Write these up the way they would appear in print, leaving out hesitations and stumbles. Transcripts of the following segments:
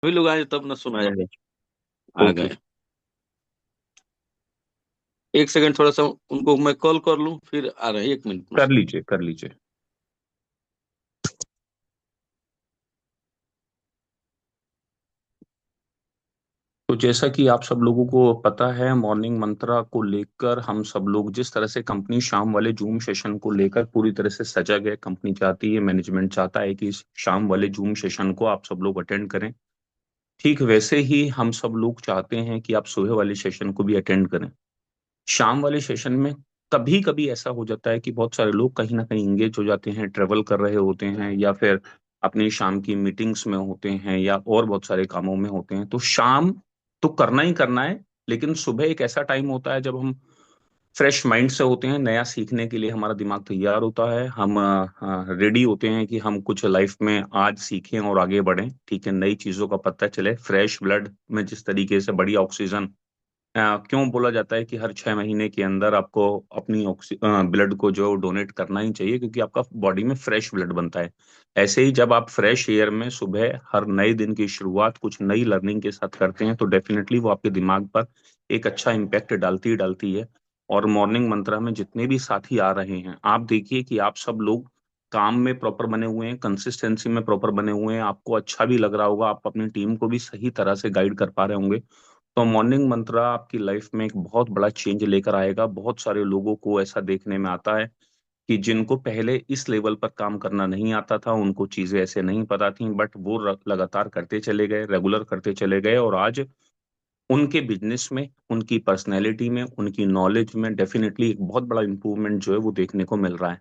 वही लोग आए तब ना सुनाया है। आ ओके। गए। एक सेकंड, थोड़ा सा उनको मैं कॉल कर लूं, फिर आ रहे हैं, 1 मिनट में। कर लीजिए कर लीजिए। तो जैसा कि आप सब लोगों को पता है, मॉर्निंग मंत्रा को लेकर हम सब लोग जिस तरह से कंपनी शाम वाले जूम सेशन को लेकर पूरी तरह से सजग है, कंपनी चाहती है, मैनेजमेंट चाहता है कि इस शाम वाले जूम सेशन को आप सब लोग अटेंड करें। ठीक वैसे ही हम सब लोग चाहते हैं कि आप सुबह वाले सेशन को भी अटेंड करें। शाम वाले सेशन में कभी कभी ऐसा हो जाता है कि बहुत सारे लोग कहीं ना कहीं इंगेज हो जाते हैं, ट्रेवल कर रहे होते हैं या फिर अपनी शाम की मीटिंग्स में होते हैं या और बहुत सारे कामों में होते हैं। तो शाम तो करना ही करना है, लेकिन सुबह एक ऐसा टाइम होता है जब हम फ्रेश माइंड से होते हैं, नया सीखने के लिए हमारा दिमाग तैयार होता है, हम रेडी होते हैं कि हम कुछ लाइफ में आज सीखें और आगे बढ़ें। ठीक है, नई चीजों का पता चले, फ्रेश ब्लड में जिस तरीके से बढ़िया ऑक्सीजन। क्यों बोला जाता है कि हर 6 महीने के अंदर आपको अपनी ब्लड को जो डोनेट करना ही चाहिए, क्योंकि आपका बॉडी में फ्रेश ब्लड बनता है। ऐसे ही जब आप फ्रेश एयर में सुबह हर नए दिन की शुरुआत कुछ नई लर्निंग के साथ करते हैं, तो डेफिनेटली वो आपके दिमाग पर एक अच्छा इम्पैक्ट डालती ही डालती है। और मॉर्निंग मंत्रा में जितने भी साथी आ रहे हैं, आप देखिए कि आप सब लोग काम में प्रॉपर बने हुए हैं, कंसिस्टेंसी में प्रॉपर बने हुए हैं, आपको अच्छा भी लग रहा होगा, आप अपनी टीम को भी सही तरह से गाइड कर पा रहे होंगे। तो मॉर्निंग मंत्रा आपकी लाइफ में एक बहुत बड़ा चेंज लेकर आएगा। बहुत सारे लोगों को ऐसा देखने में आता है कि जिनको पहले इस लेवल पर काम करना नहीं आता था, उनको चीजें ऐसे नहीं पता थी, बट वो लगातार करते चले गए, रेगुलर करते चले गए, और आज उनके बिजनेस में, उनकी पर्सनैलिटी में, उनकी नॉलेज में डेफिनेटली एक बहुत बड़ा इंप्रूवमेंट जो है वो देखने को मिल रहा है।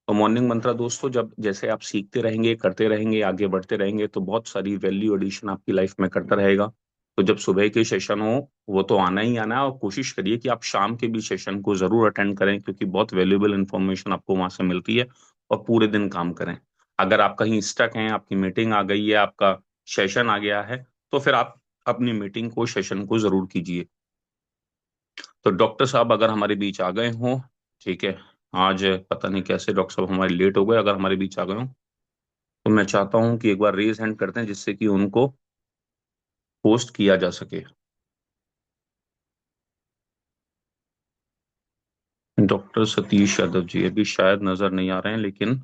तो मॉर्निंग मंत्रा दोस्तों, जब जैसे आप सीखते रहेंगे, करते रहेंगे, आगे बढ़ते रहेंगे, तो बहुत सारी वैल्यू एडिशन आपकी लाइफ में करता रहेगा। तो जब सुबह के सेशन हो, वो तो आना ही आना है, और कोशिश करिए कि आप शाम के भी सेशन को जरूर अटेंड करें, क्योंकि बहुत वैल्यूएबल इंफॉर्मेशन आपको वहां से मिलती है। और पूरे दिन काम करें। अगर आप कहीं स्टक हैं, आपकी मीटिंग आ गई है, आपका सेशन आ गया है, तो फिर आप अपनी मीटिंग को, सेशन को जरूर कीजिए। तो डॉक्टर साहब अगर हमारे बीच आ गए हों, ठीक है। आज पता नहीं कैसे डॉक्टर साहब हमारे लेट हो गए, अगर हमारे बीच आ गए हों तो मैं चाहता हूं कि एक बार रेज हैंड करते हैं, जिससे कि उनको पोस्ट किया जा सके। डॉक्टर सतीश यादव जी अभी शायद नजर नहीं आ रहे हैं, लेकिन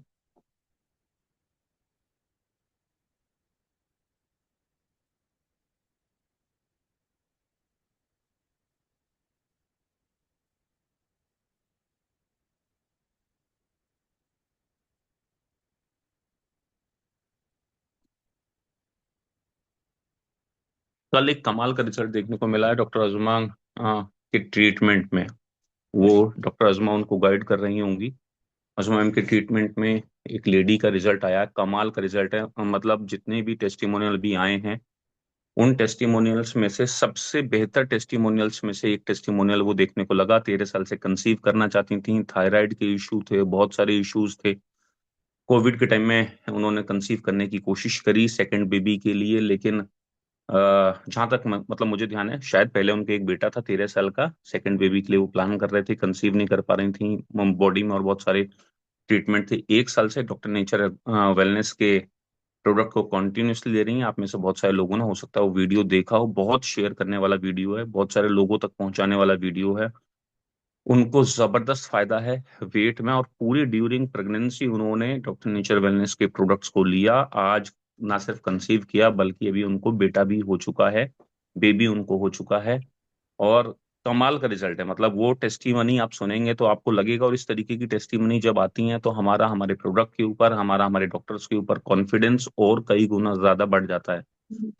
कल एक कमाल का रिजल्ट देखने को मिला है डॉक्टर अजमा के ट्रीटमेंट में। वो डॉक्टर अजमा उनको गाइड कर रही होंगी। अजमा मैम के ट्रीटमेंट में एक लेडी का रिजल्ट आया, कमाल का रिजल्ट है। मतलब जितने भी टेस्टिमोनियल भी आए हैं, उन टेस्टिमोनियल्स में से सबसे बेहतर टेस्टिमोनियल्स में से एक टेस्टिमोनियल वो देखने को लगा। 13 साल से कंसीव करना चाहती थी, थायराइड के इशू थे, बहुत सारे इश्यूज थे। कोविड के टाइम में उन्होंने कंसीव करने की कोशिश करी सेकंड बेबी के लिए, लेकिन जहां तक मतलब मुझे ध्यान है, शायद पहले उनके एक बेटा था 13 साल का, सेकंड बेबी के लिए वो प्लान कर रहे थे, कंसीव नहीं कर पा रही थी। बॉडी में और बहुत सारे ट्रीटमेंट थे। 1 साल से डॉक्टर नेचर वेलनेस के प्रोडक्ट को कॉन्टिन्यूसली ले रही हैं। आप में से बहुत सारे लोगों ने हो सकता है वो वीडियो देखा हो, बहुत शेयर करने वाला वीडियो है, बहुत सारे लोगों तक पहुंचाने वाला वीडियो है। उनको जबरदस्त फायदा है वेट में, और पूरी ड्यूरिंग प्रेगनेंसी उन्होंने डॉक्टर नेचर वेलनेस के प्रोडक्ट्स को लिया। आज ना सिर्फ कंसीव किया, बल्कि अभी उनको बेटा भी हो चुका है, बेबी उनको हो चुका है। और कमाल का रिजल्ट है। मतलब वो टेस्टीमनी आप सुनेंगे तो आपको लगेगा, और इस तरीके की टेस्टीमनी जब आती हैं तो हमारा हमारे प्रोडक्ट के ऊपर, हमारा हमारे डॉक्टर्स के ऊपर कॉन्फिडेंस और कई गुना ज्यादा बढ़ जाता है।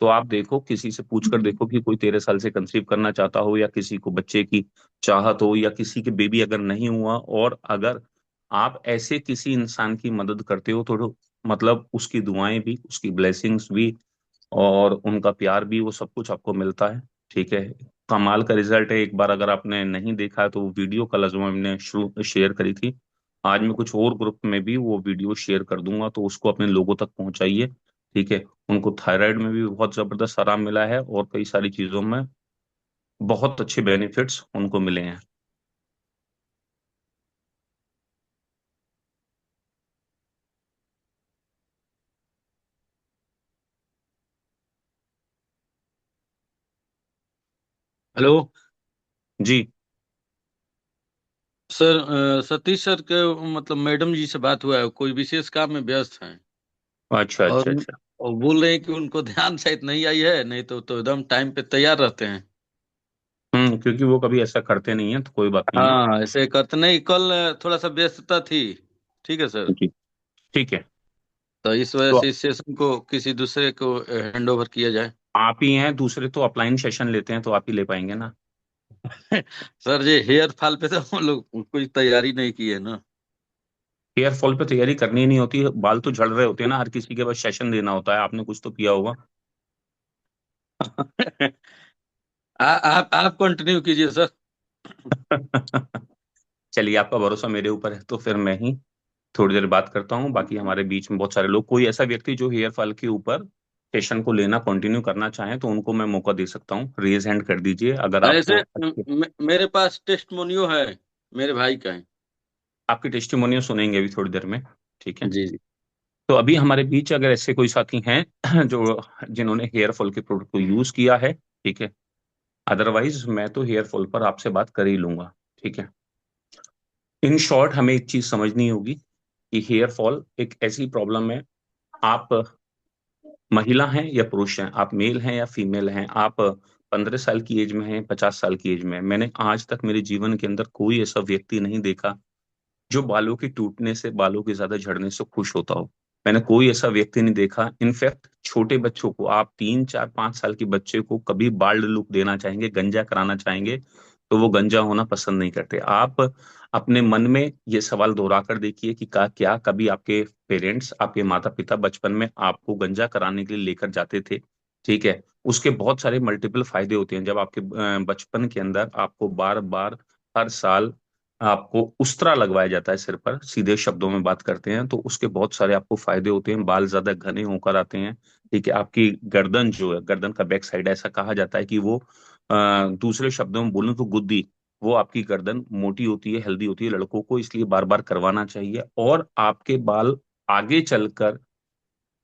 तो आप देखो, किसी से पूछ कर देखो कि कोई 13 साल से कंसीव करना चाहता हो, या किसी को बच्चे की चाहत हो, या किसी के बेबी अगर नहीं हुआ, और अगर आप ऐसे किसी इंसान की मदद करते हो, तो मतलब उसकी दुआएं भी, उसकी ब्लेसिंग्स भी, और उनका प्यार भी, वो सब कुछ आपको मिलता है। ठीक है, कमाल का रिजल्ट है। एक बार अगर आपने नहीं देखा है तो वो वीडियो कल अजमा ने शुरू शेयर करी थी। आज मैं कुछ और ग्रुप में भी वो वीडियो शेयर कर दूंगा, तो उसको अपने लोगों तक पहुंचाइए। ठीक है। उनको थायराइड में भी बहुत जबरदस्त आराम मिला है, और कई सारी चीजों में बहुत अच्छे बेनिफिट्स उनको मिले हैं। हेलो जी। सर, सतीश सर के मतलब मैडम जी से बात हुआ है, कोई विशेष काम में व्यस्त हैं। अच्छा और अच्छा अच्छा। और बोल रहे हैं कि उनको ध्यान शायद नहीं आई है, नहीं तो एकदम टाइम पे तैयार रहते हैं। क्योंकि वो कभी ऐसा करते नहीं है, तो कोई बात नहीं है। हाँ, ऐसे करते नहीं। कल थोड़ा सा व्यस्तता थी। ठीक है सर। जी। ठीक है। तो इस वजह तो से इस सेशन को किसी दूसरे को हैंड ओवर किया जाए। आप ही हैं, दूसरे तो अपलाइन सेशन लेते हैं, तो आप ही ले पाएंगे ना। सर, ये हेयर फॉल पे तो हम लोग कोई तैयारी नहीं की है ना। हेयर फॉल पे तैयारी करनी ही नहीं होती, बाल तो झड़ रहे होते हैं ना, हर किसी के पास सेशन देना होता है, आपने कुछ तो किया होगा। आप कंटिन्यू कीजिए सर। चलिए, आपका भरोसा मेरे ऊपर है, तो फिर मैं ही थोड़ी देर बात करता हूँ। बाकी हमारे बीच में बहुत सारे लोग, कोई ऐसा व्यक्ति जो हेयर फॉल के ऊपर सेशन को लेना कंटिन्यू करना चाहे, तो उनको मैं मौका दे सकता हूँ। रेज हैंड कर दीजिए अगर ऐसे आपको अच्छे। मेरे पास टेस्टमोनियो है, मेरे भाई का है। आपकी टेस्टिमोनियल सुनेंगे अभी थोड़ी देर में। ठीक है। जी जी। तो अभी हमारे बीच अगर ऐसे कोई साथी हैं जो जिन्होंने हेयर फॉल के प्रोडक्ट को यूज किया है, ठीक है, अदरवाइज मैं तो हेयर फॉल पर आपसे बात कर ही लूंगा। ठीक है। इन शॉर्ट, हमें एक चीज समझनी होगी कि हेयर फॉल एक ऐसी प्रॉब्लम है। आप महिला हैं या पुरुष हैं, आप मेल हैं या फीमेल हैं, आप 15 साल की एज में हैं, 50 साल की एज में हैं, मैंने आज तक मेरे जीवन के अंदर कोई ऐसा व्यक्ति नहीं देखा जो बालों के टूटने से, बालों के ज्यादा झड़ने से खुश होता हो। मैंने कोई ऐसा व्यक्ति नहीं देखा। इनफैक्ट छोटे बच्चों को, आप 3 4 5 साल के बच्चे को कभी बाल्ड लुक देना चाहेंगे, गंजा कराना चाहेंगे, तो वो गंजा होना पसंद नहीं करते। आप अपने मन में ये सवाल दोहरा कर देखिए कि क्या कभी आपके पेरेंट्स, आपके माता पिता बचपन में आपको गंजा कराने के लिए लेकर जाते थे? ठीक है। उसके बहुत सारे मल्टीपल फायदे होते हैं। जब आपके बचपन के अंदर आपको बार बार हर साल आपको उस्तरा लगवाया जाता है सिर पर, सीधे शब्दों में बात करते हैं, तो उसके बहुत सारे आपको फायदे होते हैं। बाल ज्यादा घने होकर आते हैं। ठीक है। आपकी गर्दन जो है, गर्दन का बैक साइड, ऐसा कहा जाता है कि वो दूसरे शब्दों में बोलूं तो गुद्दी, वो आपकी गर्दन मोटी होती है, हेल्दी होती है लड़कों को, इसलिए बार बार करवाना चाहिए। और आपके बाल आगे चलकर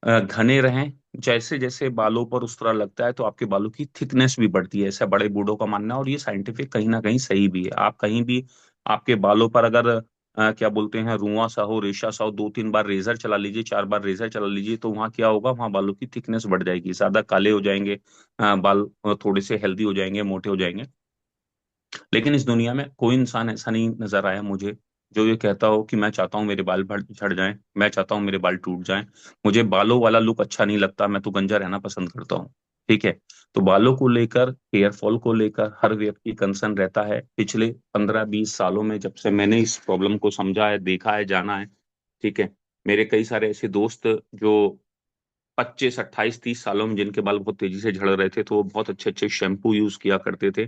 घने रहें। जैसे जैसे बालों पर उस तरह लगता है, तो आपके बालों की थिकनेस भी बढ़ती है, ऐसा बड़े बूढ़ों का मानना है, और ये साइंटिफिक कहीं ना कहीं सही भी है। आप कहीं भी आपके बालों पर अगर क्या बोलते हैं, रुआं सा हो, रेशा सा हो, 2 3 बार रेजर चला लीजिए, 4 बार रेजर चला लीजिए, तो वहाँ क्या होगा, वहाँ बालों की थिकनेस बढ़ जाएगी, ज्यादा काले हो जाएंगे, बाल थोड़े से हेल्दी हो जाएंगे, मोटे हो जाएंगे। लेकिन इस दुनिया में कोई इंसान ऐसा नहीं नजर आया मुझे जो ये कहता हो कि मैं चाहता हूँ मेरे बाल झड़ जाएं, मैं चाहता हूँ मेरे बाल टूट जाएं, मुझे बालों वाला लुक अच्छा नहीं लगता, मैं तो गंजा रहना पसंद करता हूँ। ठीक है। तो बालों को लेकर, हेयर फॉल को लेकर हर व्यक्ति कंसर्न रहता है। पिछले 15 20 सालों में जब से मैंने इस प्रॉब्लम को समझा है, देखा है, जाना है, ठीक है, मेरे कई सारे ऐसे दोस्त जो 25 28 30 सालों में जिनके बाल बहुत तेजी से झड़ रहे थे, तो वो बहुत अच्छे अच्छे शैम्पू यूज किया करते थे।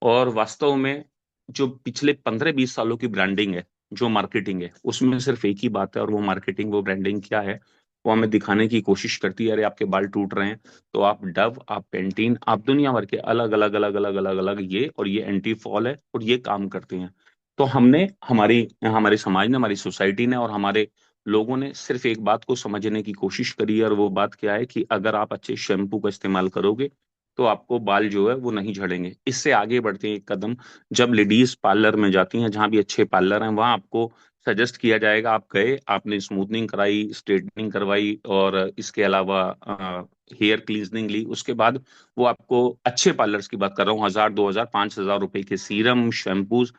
और वास्तव में जो पिछले 15 20 सालों की ब्रांडिंग है, जो मार्केटिंग है, उसमें सिर्फ एक ही बात है, और वो मार्केटिंग, वो ब्रांडिंग क्या है, वो हमें दिखाने की कोशिश करती है, अरे आपके बाल टूट रहे हैं, तो आप डव, आप पेंटीन, आप दुनिया भर के अलग अलग अलग अलग अलग अलग ये और ये एंटी फॉल है और ये काम करते हैं। तो हमने, हमारी हमारे समाज ने, हमारी सोसाइटी ने और हमारे लोगों ने सिर्फ एक बात को समझने की कोशिश करी है, और वो बात क्या है कि अगर आप अच्छे शैम्पू का इस्तेमाल करोगे, तो आपको बाल जो है वो नहीं झड़ेंगे। इससे आगे बढ़ते हैं एक कदम, जब लेडीज पार्लर में जाती हैं, जहां भी अच्छे पार्लर हैं, वहां आपको सजेस्ट किया जाएगा, आप गए, आपने स्मूथनिंग कराई, स्ट्रेटनिंग करवाई, और इसके अलावा हेयर क्लींजनिंग ली, उसके बाद वो आपको, अच्छे पार्लर्स की बात कर रहा हूँ, 1000 2000 5000 रुपए के सीरम, शैम्पूज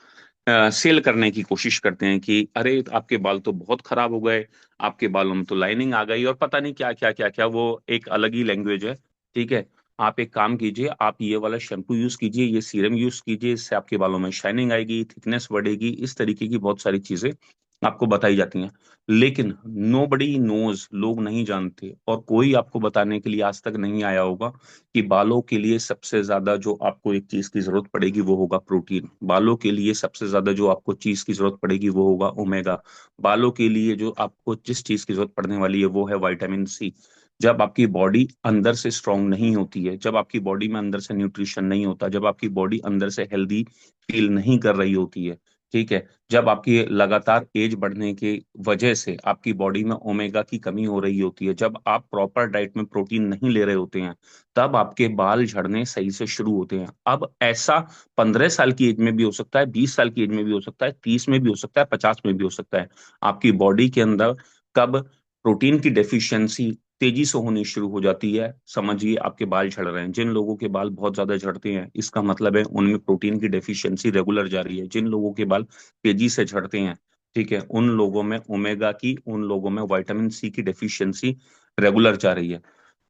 सेल करने की कोशिश करते हैं कि अरे आपके बाल तो बहुत खराब हो गए, आपके बालों में तो लाइनिंग आ गई, और पता नहीं क्या क्या क्या क्या, वो एक अलग ही लैंग्वेज है। ठीक है। आप एक काम कीजिए, आप ये वाला शैम्पू यूज कीजिए, ये सीरम यूज कीजिए, इससे आपके बालों में शाइनिंग आएगी, थिकनेस बढ़ेगी, इस तरीके की बहुत सारी चीजें आपको बताई जाती हैं। लेकिन नो बडी नोज, लोग नहीं जानते, और कोई आपको बताने के लिए आज तक नहीं आया होगा कि बालों के लिए सबसे ज्यादा जो आपको एक चीज की जरूरत पड़ेगी वो होगा प्रोटीन। बालों के लिए सबसे ज्यादा जो आपको चीज की जरूरत पड़ेगी वो होगा ओमेगा। बालों के लिए जो आपको जिस चीज की जरूरत पड़ने वाली है वो है विटामिन सी। जब आपकी बॉडी अंदर से स्ट्रांग नहीं होती है, जब आपकी बॉडी में अंदर से न्यूट्रिशन नहीं होता, जब आपकी बॉडी अंदर से हेल्दी फील नहीं कर रही होती है, ठीक है। जब आपकी लगातार एज बढ़ने की वजह से आपकी बॉडी में ओमेगा की कमी हो रही होती है, जब आप प्रॉपर डाइट में प्रोटीन नहीं ले रहे होते हैं, तब आपके बाल झड़ने सही से शुरू होते हैं। अब ऐसा 15 साल की एज में भी हो सकता है, 20 साल की एज में भी हो सकता है, 30 में भी हो सकता है, 50 में भी हो सकता है। आपकी बॉडी के अंदर कब प्रोटीन की डेफिशिएंसी तेजी से होनी शुरू हो जाती है, समझिए आपके बाल झड़ रहे हैं। जिन लोगों के बाल बहुत ज्यादा झड़ते हैं, इसका मतलब है उनमें प्रोटीन की डेफिशिएंसी रेगुलर जा रही है। जिन लोगों के बाल तेजी से झड़ते हैं, ठीक है, उन लोगों में ओमेगा की, उन लोगों में विटामिन सी की डेफिशिएंसी रेगुलर जा रही है।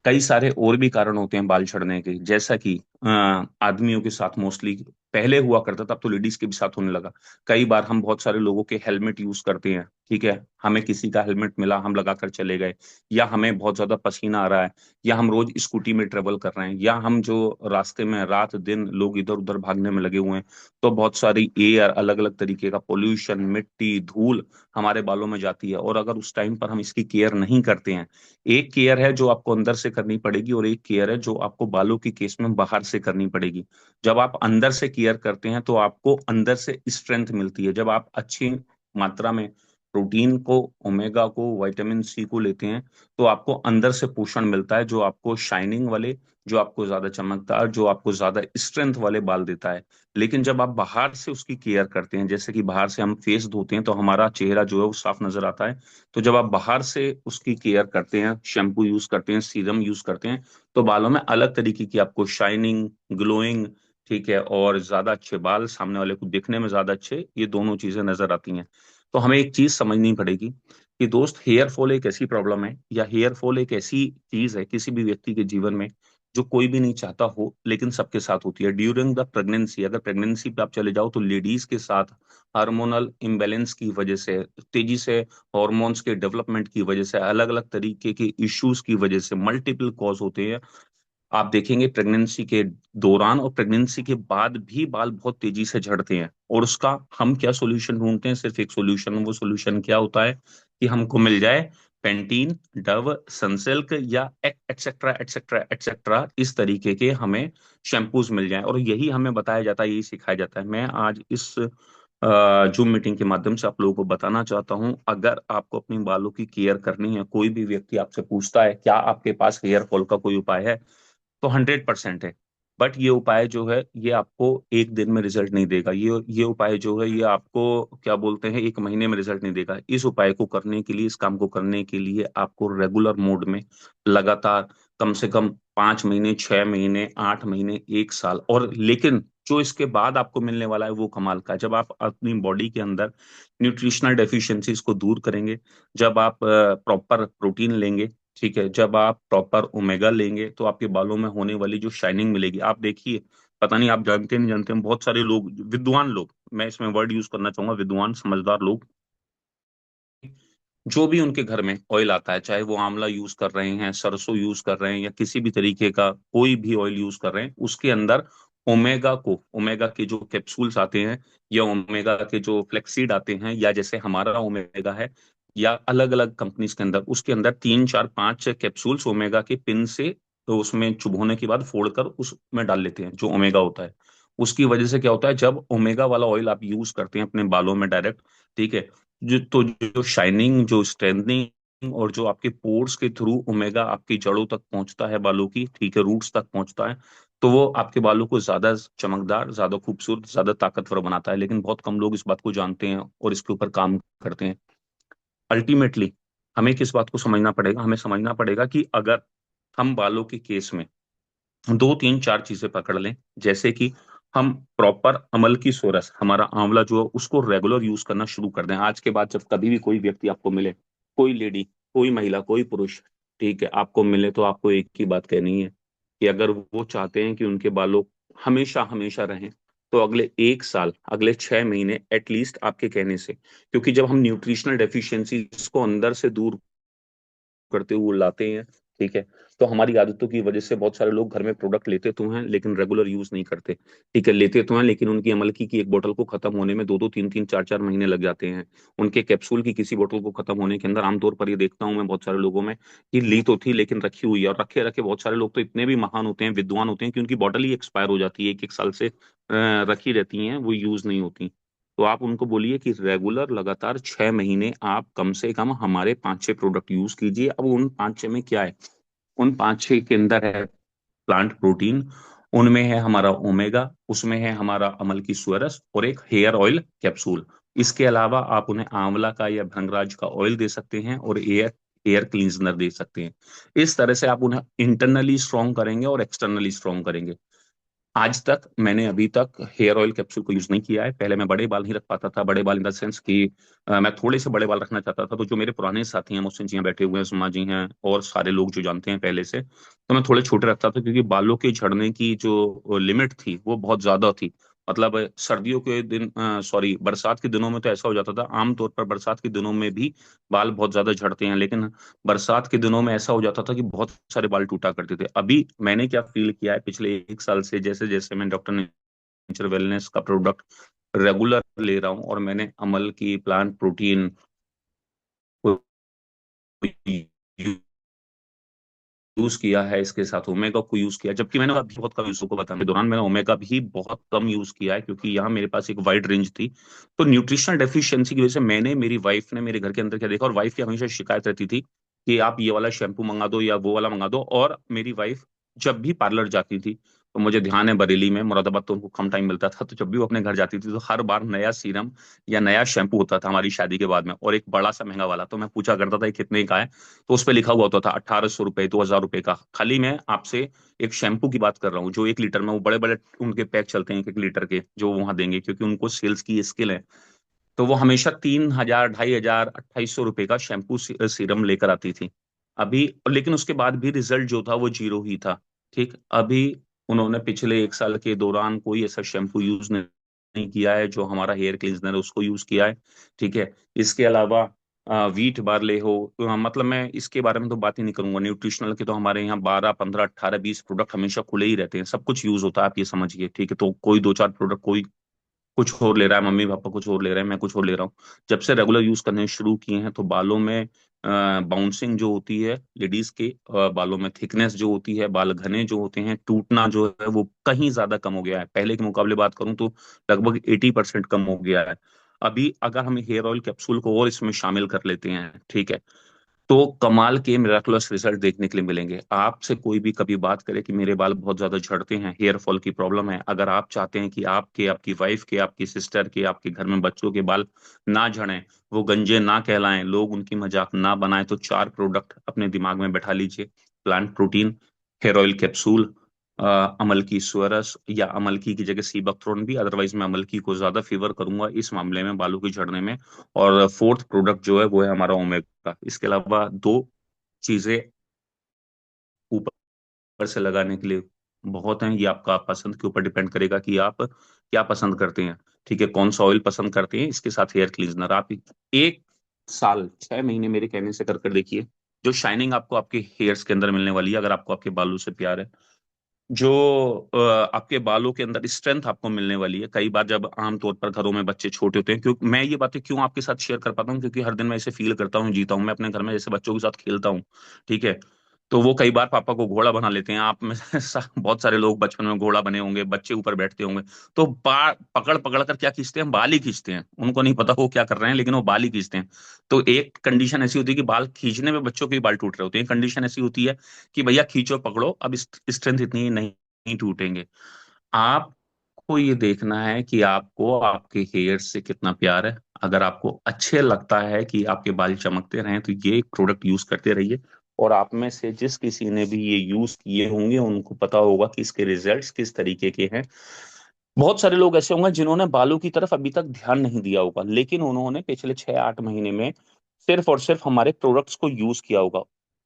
कई सारे और भी कारण होते हैं बाल झड़ने के, जैसा कि आदमियों के साथ मोस्टली पहले हुआ करता था, अब तो लेडीज के भी साथ होने लगा। कई बार हम बहुत सारे लोगों के हेलमेट यूज करते हैं, ठीक है, हमें किसी का हेलमेट मिला, हम लगा कर चले गए, या हमें बहुत ज्यादा पसीना आ रहा है, या हम रोज स्कूटी में ट्रेवल कर रहे हैं, या हम जो रास्ते में रात दिन लोग इधर उधर भागने में लगे हुए हैं, तो बहुत सारी एयर, अलग अलग तरीके का पोल्यूशन, मिट्टी, धूल हमारे बालों में जाती है। और अगर उस टाइम पर हम इसकी केयर नहीं करते हैं, एक केयर है जो आपको अंदर से करनी पड़ेगी, और एक केयर है जो आपको बालों की केस में बाहर से करनी पड़ेगी। जब आप अंदर से केयर करते हैं तो आपको अंदर से स्ट्रेंथ मिलती है। जब आप अच्छी मात्रा में प्रोटीन को, ओमेगा को, विटामिन सी को लेते हैं, तो आपको अंदर से पोषण मिलता है, जो आपको शाइनिंग वाले, जो आपको ज्यादा चमकदार, जो आपको ज्यादा स्ट्रेंथ वाले बाल देता है। लेकिन जब आप बाहर से उसकी केयर करते हैं, जैसे कि बाहर से हम फेस धोते हैं तो हमारा चेहरा जो है वो साफ नजर आता है, तो जब आप बाहर से उसकी केयर करते हैं, शैम्पू यूज करते हैं, सीरम यूज करते हैं, तो बालों में अलग तरीके की आपको शाइनिंग, ग्लोइंग, ठीक है, और ज्यादा अच्छे बाल, सामने वाले को दिखने में ज्यादा अच्छे, ये दोनों चीजें नजर आती हैं। तो हमें एक चीज समझनी पड़ेगी कि दोस्त, हेयर फॉल एक ऐसी प्रॉब्लम है, या हेयर फॉल एक ऐसी चीज है किसी भी व्यक्ति के जीवन में, जो कोई भी नहीं चाहता हो, लेकिन सबके साथ होती है ड्यूरिंग द प्रेगनेंसी। अगर प्रेगनेंसी पे आप चले जाओ तो लेडीज के साथ हार्मोनल इम्बेलेंस की वजह से, तेजी से हॉर्मोन्स के डेवलपमेंट की वजह से, अलग अलग तरीके के इश्यूज की वजह से, मल्टीपल कॉज होते हैं। आप देखेंगे प्रेगनेंसी के दौरान और प्रेगनेंसी के बाद भी बाल बहुत तेजी से झड़ते हैं, और उसका हम क्या सोल्यूशन ढूंढते हैं? सिर्फ एक सोल्यूशन। वो सोल्यूशन क्या होता है कि हमको मिल जाए पेंटीन, डव, सनसिल्क, या एटसेट्रा एटसेट्रा एटसेट्रा, इस तरीके के हमें शैम्पूज मिल जाएं, और यही हमें बताया जाता है, यही सिखाया जाता है। मैं आज इस जूम मीटिंग के माध्यम से आप लोगों को बताना चाहता हूं, अगर आपको अपनी बालों की केयर करनी है, कोई भी व्यक्ति आपसे पूछता है क्या आपके पास हेयर फॉल का कोई उपाय है, तो 100% है। बट ये उपाय जो है, ये आपको एक दिन में रिजल्ट नहीं देगा। ये उपाय जो है, ये आपको क्या बोलते हैं, एक महीने में रिजल्ट नहीं देगा। इस उपाय को करने के लिए, इस काम को करने के लिए आपको रेगुलर मोड में लगातार कम से कम 5 महीने, 6 महीने, 8 महीने, 1 साल, और लेकिन जो इसके बाद आपको मिलने वाला है वो कमाल का है। जब आप अपनी बॉडी के अंदर न्यूट्रिशनल डेफिशिएंसीज को दूर करेंगे, जब आप प्रॉपर प्रोटीन लेंगे, ठीक है, जब आप प्रॉपर ओमेगा लेंगे, तो आपके बालों में होने वाली जो शाइनिंग मिलेगी, आप देखिए, पता नहीं आप जानते नहीं जानते हैं, बहुत सारे लोग, विद्वान लोग, मैं इसमें वर्ड यूज करना चाहूंगा, विद्वान समझदार लोग, जो भी उनके घर में ऑयल आता है, चाहे वो आंवला यूज कर रहे हैं, सरसों यूज कर रहे हैं, या किसी भी तरीके का कोई भी ऑयल यूज कर रहे हैं, उसके अंदर ओमेगा को, ओमेगा के जो कैप्सूल्स आते हैं, या ओमेगा के जो फ्लेक्सीड आते हैं, या जैसे हमारा ओमेगा है, या अलग अलग कंपनीज के अंदर, उसके अंदर 3 4 5 कैप्सूल्स ओमेगा के पिन से, तो उसमें चुभोने के बाद फोड़कर उसमें डाल लेते हैं, जो ओमेगा होता है। उसकी वजह से क्या होता है, जब ओमेगा वाला ऑयल आप यूज करते हैं अपने बालों में डायरेक्ट, ठीक है, जो शाइनिंग, जो स्ट्रेंथनिंग, और जो आपके पोर्स के थ्रू ओमेगा आपकी जड़ों तक पहुंचता है, बालों की, ठीक है, रूट्स तक पहुंचता है, तो वो आपके बालों को ज्यादा चमकदार, ज्यादा खूबसूरत, ज्यादा ताकतवर बनाता है। लेकिन बहुत कम लोग इस बात को जानते हैं और इसके ऊपर काम करते हैं। अल्टीमेटली हमें किस बात को समझना पड़ेगा? हमें समझना पड़ेगा कि अगर हम बालों के केस में 2 3 4 चीजें पकड़ लें, जैसे कि हम प्रॉपर अमल की सोरस, हमारा आंवला जो है, उसको रेगुलर यूज करना शुरू कर दें। आज के बाद जब कभी भी कोई व्यक्ति आपको मिले, कोई लेडी, कोई महिला, कोई पुरुष, ठीक है, आपको मिले, तो आपको एक ही बात कहनी है कि अगर वो चाहते हैं कि उनके बालों हमेशा हमेशा रहें, तो अगले 1 साल, अगले 6 महीने एटलीस्ट आपके कहने से, क्योंकि जब हम न्यूट्रिशनल डेफिशिएंसी को अंदर से दूर करते हुए लाते हैं, ठीक है, तो हमारी आदतों की वजह से बहुत सारे लोग घर में प्रोडक्ट लेते तो हैं लेकिन रेगुलर यूज नहीं करते, ठीक है, लेते तो हैं लेकिन उनकी अमल की एक बोतल को खत्म होने में 2 2 3 3 4 4 महीने लग जाते हैं। उनके कैप्सूल की किसी बोतल को खत्म होने के अंदर, आमतौर पर ये देखता हूं मैं बहुत सारे लोगों में, कि ली तो थी लेकिन रखी हुई है, और रखे रखे बहुत सारे लोग तो इतने भी महान होते हैं, विद्वान होते हैं, कि उनकी बोतल ही एक्सपायर हो जाती है, 1 1 साल से रखी रहती हैं, वो यूज नहीं होती। तो आप उनको बोलिए कि रेगुलर लगातार 6 महीने आप कम से कम हमारे 5-6 प्रोडक्ट यूज कीजिए। अब उन 5-6 में क्या है, उन 5-6 के अंदर है प्लांट प्रोटीन, उनमें है हमारा ओमेगा, उसमें है हमारा अमल की सुअरस और एक हेयर ऑयल कैप्सूल। इसके अलावा आप उन्हें आंवला का या भृंगराज का ऑयल दे सकते हैं और एयर एयर क्लींजनर दे सकते हैं। इस तरह से आप उन्हें इंटरनली स्ट्रॉन्ग करेंगे और एक्सटर्नली स्ट्रॉन्ग करेंगे। आज तक मैंने अभी तक हेयर ऑयल कैप्सूल को यूज नहीं किया है। पहले मैं बड़े बाल नहीं रख पाता था, बड़े बाल इन द सेंस कि मैं थोड़े से बड़े बाल रखना चाहता था। तो जो मेरे पुराने साथी हैं, मुझसे जी हैं, बैठे हुए हैं, सुमा जी हैं और सारे लोग जो जानते हैं पहले से, तो मैं थोड़े छोटे रखता था क्योंकि बालों के झड़ने की जो लिमिट थी वो बहुत ज्यादा थी। मतलब सर्दियों के दिन, सॉरी, बरसात के दिनों में तो ऐसा हो जाता था, आमतौर पर बरसात के दिनों में भी बाल बहुत ज्यादा झड़ते हैं, लेकिन बरसात के दिनों में ऐसा हो जाता था कि बहुत सारे बाल टूटा करते थे। अभी मैंने क्या फील किया है पिछले 1 साल से, जैसे जैसे मैं डॉक्टर नेचर वेलनेस का प्रोडक्ट रेगुलर ले रहा हूँ और मैंने अमल की प्लांट प्रोटीन को यूज किया है, इसके साथ ओमेगा को यूज किया, जबकि मैंने अभी बहुत कम यूज को बताने के दौरान मैंने ओमेगा भी बहुत कम यूज किया है क्योंकि यहाँ मेरे पास एक वाइड रेंज थी। तो न्यूट्रिशनल डेफिशिएंसी की वजह से मैंने, मेरी वाइफ ने मेरे घर के अंदर क्या देखा, और वाइफ की हमेशा शिकायत रहती थी कि आप ये वाला शैम्पू मंगा दो या वो वाला मंगा दो। और मेरी वाइफ जब भी पार्लर जाती थी, तो मुझे ध्यान है बरेली में, मुरादाबाद तो उनको कम टाइम मिलता था, तो जब भी वो अपने घर जाती थी तो हर बार नया सीरम या नया शैम्पू होता था हमारी शादी के बाद में, और एक बड़ा सा महंगा वाला। तो मैं पूछा करता था ये कितने का है, तो उस पे लिखा हुआ होता था 1800 रुपए, 2000 रुपए का। खाली मैं आपसे एक शैम्पू की बात कर रहा हूँ जो 1 लीटर में, वो बड़े बड़े उनके पैक चलते हैं 1-1 लीटर के, जो वहां देंगे क्योंकि उनको सेल्स की स्किल है। तो वो हमेशा 3000, 2500, 2800 रुपए का शैम्पू सीरम लेकर आती थी। अभी, लेकिन उसके बाद भी रिजल्ट जो था वो जीरो ही था। ठीक, अभी उन्होंने पिछले 1 साल के दौरान कोई ऐसा शैम्पू यूज नहीं किया है, जो हमारा हेयर क्लींजनर है उसको यूज किया है। ठीक है, इसके अलावा वीट बार्ले हो, मतलब मैं इसके बारे में तो बात ही नहीं करूंगा। न्यूट्रिशनल के तो हमारे यहाँ 12, 15, 18, 20 प्रोडक्ट हमेशा खुले ही रहते हैं, सब कुछ यूज होता है, आप ये समझिए। ठीक है, तो कोई 2-4 प्रोडक्ट कोई कुछ और ले रहा है, मम्मी पापा कुछ और ले रहे हैं, मैं कुछ और ले रहा हूँ। जब से रेगुलर यूज करने शुरू किए हैं तो बालों में बाउंसिंग जो होती है लेडीज के, बालों में थिकनेस जो होती है, बाल घने जो होते हैं, टूटना जो है वो कहीं ज्यादा कम हो गया है। पहले के मुकाबले बात करूं तो लगभग 80% कम हो गया है। अभी अगर हम हेयर ऑयल कैप्सूल को और इसमें शामिल कर लेते हैं, ठीक है, तो कमाल के मिराकुलस रिजल्ट देखने के लिए मिलेंगे। आपसे कोई भी कभी बात करे कि मेरे बाल बहुत ज्यादा झड़ते हैं, हेयर फॉल की प्रॉब्लम है, अगर आप चाहते हैं कि आपके, आपकी वाइफ के, आपकी सिस्टर के, आपके घर में बच्चों के बाल ना झड़ें, वो गंजे ना कहलाएं, लोग उनकी मजाक ना बनाएं, तो 4 प्रोडक्ट अपने दिमाग में बैठा लीजिए। Plant protein, hair oil capsule, अमल की सुअरस, या अमल की जगह सीबकथ्रोन भी, अदरवाइज मैं अमल की को ज्यादा फेवर करूंगा इस मामले में, बालों के झड़ने में। और फोर्थ प्रोडक्ट जो है वो है हमारा ओमेगा। इसके अलावा 2 चीजें ऊपर से लगाने के लिए बहुत हैं, ये आपका पसंद के ऊपर डिपेंड करेगा कि आप क्या पसंद करते हैं। ठीक है, कौन सा ऑयल पसंद करते हैं, इसके साथ हेयर क्लींजनर। आप 1 साल 6 महीने मेरे कहने से कर कर देखिए, जो शाइनिंग आपको आपके हेयर्स के अंदर मिलने वाली है, अगर आपको आपके बालों से प्यार है, जो आपके बालों के अंदर स्ट्रेंथ आपको मिलने वाली है। कई बार जब आमतौर पर घरों में बच्चे छोटे होते हैं, क्योंकि मैं ये बातें क्यों आपके साथ शेयर कर पाता हूँ, क्योंकि हर दिन मैं इसे फील करता हूँ, जीता हूँ। मैं अपने घर में जैसे बच्चों के साथ खेलता हूँ, ठीक है, तो वो कई बार पापा को घोड़ा बना लेते हैं। आप में से बहुत सारे लोग बचपन में घोड़ा बने होंगे, बच्चे ऊपर बैठते होंगे, तो बाल पकड़ पकड़ कर क्या खींचते हैं, बाल ही खींचते हैं। उनको नहीं पता वो क्या कर रहे हैं, लेकिन वो बाल ही खींचते हैं। तो एक कंडीशन ऐसी होती है कि बाल खींचने में बच्चों के भी बाल टूट रहे होते हैं, कंडीशन ऐसी होती है कि भैया खींचो पकड़ो, अब स्ट्रेंथ इतनी नहीं टूटेंगे। आपको ये देखना है कि आपको आपके हेयर से कितना प्यार है। अगर आपको अच्छे लगता है कि आपके बाल चमकते रहें, तो ये प्रोडक्ट यूज करते रहिए। और आप में से जिस किसी ने भी ये यूज किए होंगे उनको पता होगा कि इसके रिजल्ट्स किस तरीके के हैं। बहुत सारे लोग ऐसे होंगे जिन्होंने बालों की तरफ अभी तक ध्यान नहीं दिया होगा, लेकिन उन्होंने पिछले 6-8 महीने में सिर्फ और सिर्फ हमारे प्रोडक्ट्स को यूज किया होगा।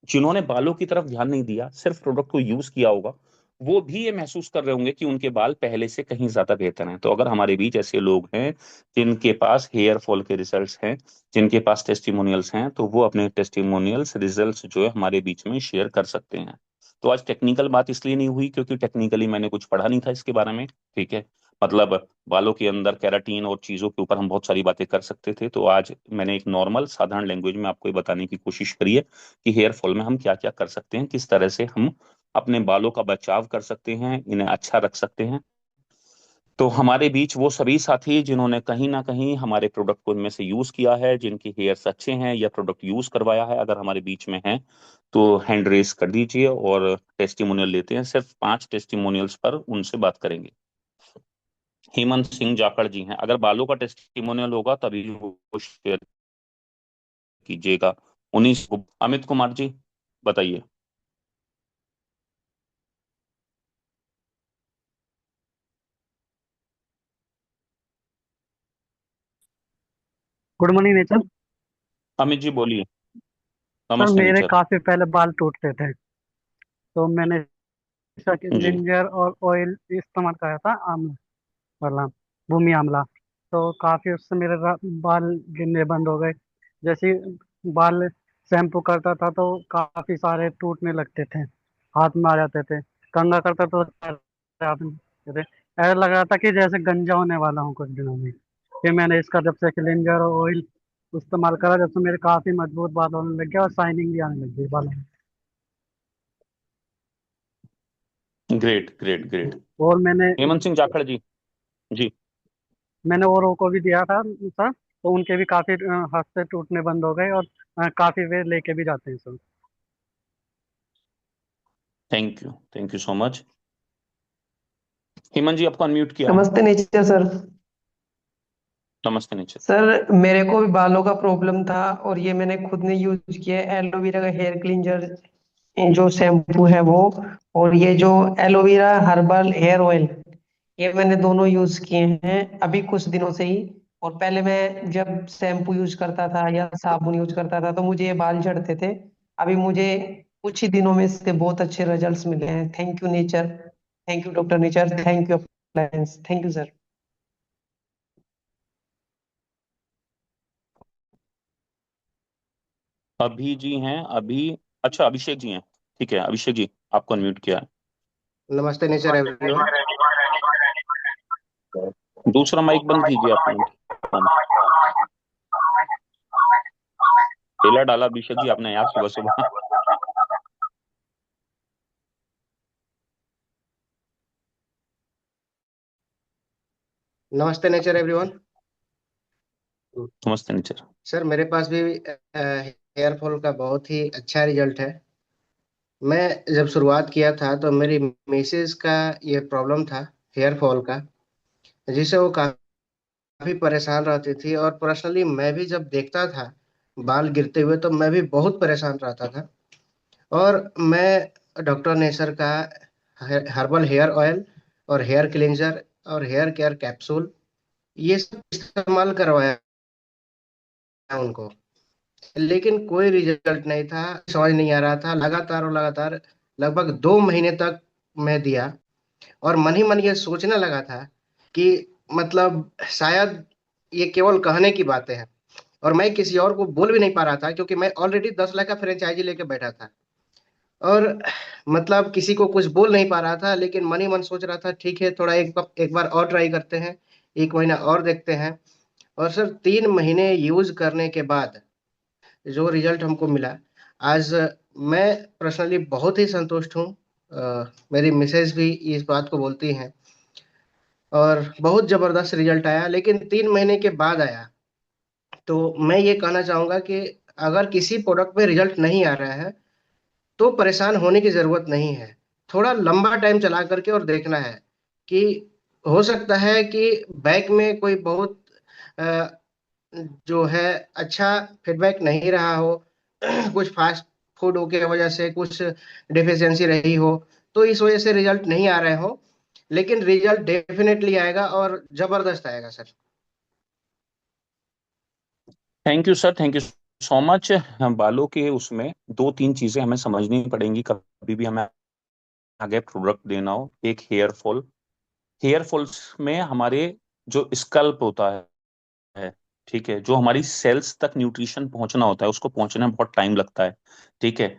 जिन्होंने बालों की तरफ ध्यान नहीं दिया, सिर्फ प्रोडक्ट को यूज किया होगा, वो भी ये महसूस कर रहे होंगे कि उनके बाल पहले से कहीं ज्यादा बेहतर हैं। तो अगर हमारे बीच ऐसे लोग हैं जिनके पास हेयर फॉल के रिजल्ट्स हैं, जिनके पास टेस्टिमोनियल्स हैं, तो वो अपने टेस्टिमोनियल्स रिजल्ट्स जो है हमारे बीच में शेयर कर सकते हैं। तो आज टेक्निकल बात इसलिए नहीं हुई क्योंकि टेक्निकली मैंने कुछ पढ़ा नहीं था इसके बारे में। ठीक है, मतलब बालों के अंदर केराटीन और चीजों के ऊपर हम बहुत सारी बातें कर सकते थे, तो आज मैंने एक नॉर्मल साधारण लैंग्वेज में आपको ये बताने की कोशिश करी है कि हेयर फॉल में हम क्या क्या कर सकते हैं, किस तरह से हम अपने बालों का बचाव कर सकते हैं, इन्हें अच्छा रख सकते हैं। तो हमारे बीच वो सभी साथी जिन्होंने कहीं ना कहीं हमारे प्रोडक्ट को इनमें से यूज किया है, जिनके हेयर्स अच्छे हैं या प्रोडक्ट यूज करवाया है, अगर हमारे बीच में हैं तो हैंड रेस कर दीजिए और टेस्टिमोनियल लेते हैं। सिर्फ 5 टेस्टिमोनियल्स पर उनसे बात करेंगे। हेमंत सिंह जाखड़ जी हैं, अगर बालों का टेस्टिमोनियल होगा तभी वो शेयर कीजिएगा। 19 अमित कुमार जी बताइए। Good morning nature. Amit ji बोलिए। सर नमस्ते मेरे नेचर। काफी पहले बाल टूटते थे, तो मैंने इसका जी जिंजर और ऑयल इस्तेमाल करा था, आंवला वाला, भूमि आंवला। तो काफी उससे मेरे बाल गिरने बंद हो गए। जैसे ही बाल शैम्पू करता था तो काफी सारे टूटने लगते थे, हाथ में आ जाते थे। कंघा करता तो हाथ में आते थे। ऐसा लग रहा था कि जैसे गंजा होने वाला हूँ कुछ दिनों में। फिर मैंने इसका जब से क्लिंजर और ऑयल इस्तेमाल करा, जब से मेरे काफी मजबूत बाल होने लग गया और शाइनिंग भी आने लग गई बालों में। Great great great. और मैंने हेमंत सिंह जाखड़ जी। जी मैंने औरों को भी दिया था सर, तो उनके भी काफी हाथ से टूटने बंद हो गए, और काफी वे लेके भी जाते हैं sir. Thank you so much. Hemant ji आपको अनम्यूट किया है। नमस्ते नेचर सर। नमस्ते नेचर। सर मेरे को भी बालों का प्रॉब्लम था और ये मैंने खुद ने यूज किया है एलोवेरा का हेयर क्लींजर, जो शैम्पू है वो, और ये जो एलोवेरा हर्बल हेयर ऑयल, ये मैंने दोनों यूज किए हैं अभी कुछ दिनों से ही। और पहले मैं जब शैम्पू यूज करता था या साबुन यूज करता था तो मुझे ये बाल झड़ते थे। अभी मुझे कुछ ही दिनों में इसके बहुत अच्छे रिजल्ट्स मिले हैं। Thank you nature, thank you doctor nature, thank you appliance, thank you sir. अभी जी हैं अभी। अच्छा अभिषेक जी हैं। ठीक है अभिषेक जी आपको अनम्यूट किया नमस्ते नेचर एवरीवन। है। दूसरा माइक बंद कीजिए आप लोग। टेलर डाला अभिषेक जी आपने यार सुबह सुबह। नमस्ते नेचर एवरीवन। नमस्ते नेचर। सर मेरे पास भी हेयर फॉल का बहुत ही अच्छा रिजल्ट है। मैं जब शुरुआत किया था तो मेरी मिसेज का ये प्रॉब्लम था, हेयर फॉल का, जिससे वो काफी परेशान रहती थी। और पर्सनली मैं भी जब देखता था बाल गिरते हुए तो मैं भी बहुत परेशान रहता था। और मैं डॉक्टर नेसर का हर्बल हेयर ऑयल और हेयर क्लींजर और हेयर केयर कैप्सूल ये सब इस्तेमाल करवाया उनको, लेकिन कोई रिजल्ट नहीं था। समझ नहीं आ रहा था, लगातार और लगातार लगभग 2 महीने तक मैं दिया। और मन ही मन ये सोचने लगा था कि मतलब शायद ये केवल कहने की बातें हैं। और मैं किसी और को बोल भी नहीं पा रहा था क्योंकि मैं ऑलरेडी 10 लाख का फ्रेंचाइजी लेके बैठा था। और मतलब किसी को कुछ बोल नहीं पा रहा था, लेकिन मन ही मन सोच रहा था ठीक है, थोड़ा एक बार और ट्राई करते हैं, 1 महीना और देखते हैं। और सर 3 महीने यूज करने के बाद जो रिजल्ट हमको मिला, आज मैं पर्सनली बहुत ही संतुष्ट हूँ। मेरी मिसेज भी इस बात को बोलती हैं। और बहुत जबरदस्त रिजल्ट आया, लेकिन 3 महीने के बाद आया। तो मैं ये कहना चाहूंगा कि अगर किसी प्रोडक्ट में रिजल्ट नहीं आ रहा है तो परेशान होने की जरूरत नहीं है। थोड़ा लंबा टाइम चला करके और देखना है कि हो सकता है कि बैक में कोई बहुत अ, जो है अच्छा फीडबैक नहीं रहा हो। कुछ फास्ट फूड की वजह से कुछ डिफिशियंसी रही हो, तो इस वजह से रिजल्ट नहीं आ रहे हो। लेकिन रिजल्ट डेफिनेटली आएगा और जबरदस्त आएगा sir. Thank you sir, thank you so much. बालों के उसमें 2-3 चीजें हमें समझनी पड़ेंगी कभी भी हमें आगे प्रोडक्ट देना हो। एक हेयर फॉल्स में हमारे जो स्कल्प होता है, ठीक है, जो हमारी सेल्स तक न्यूट्रिशन पहुंचना होता है उसको पहुंचने में बहुत टाइम लगता है। ठीक है।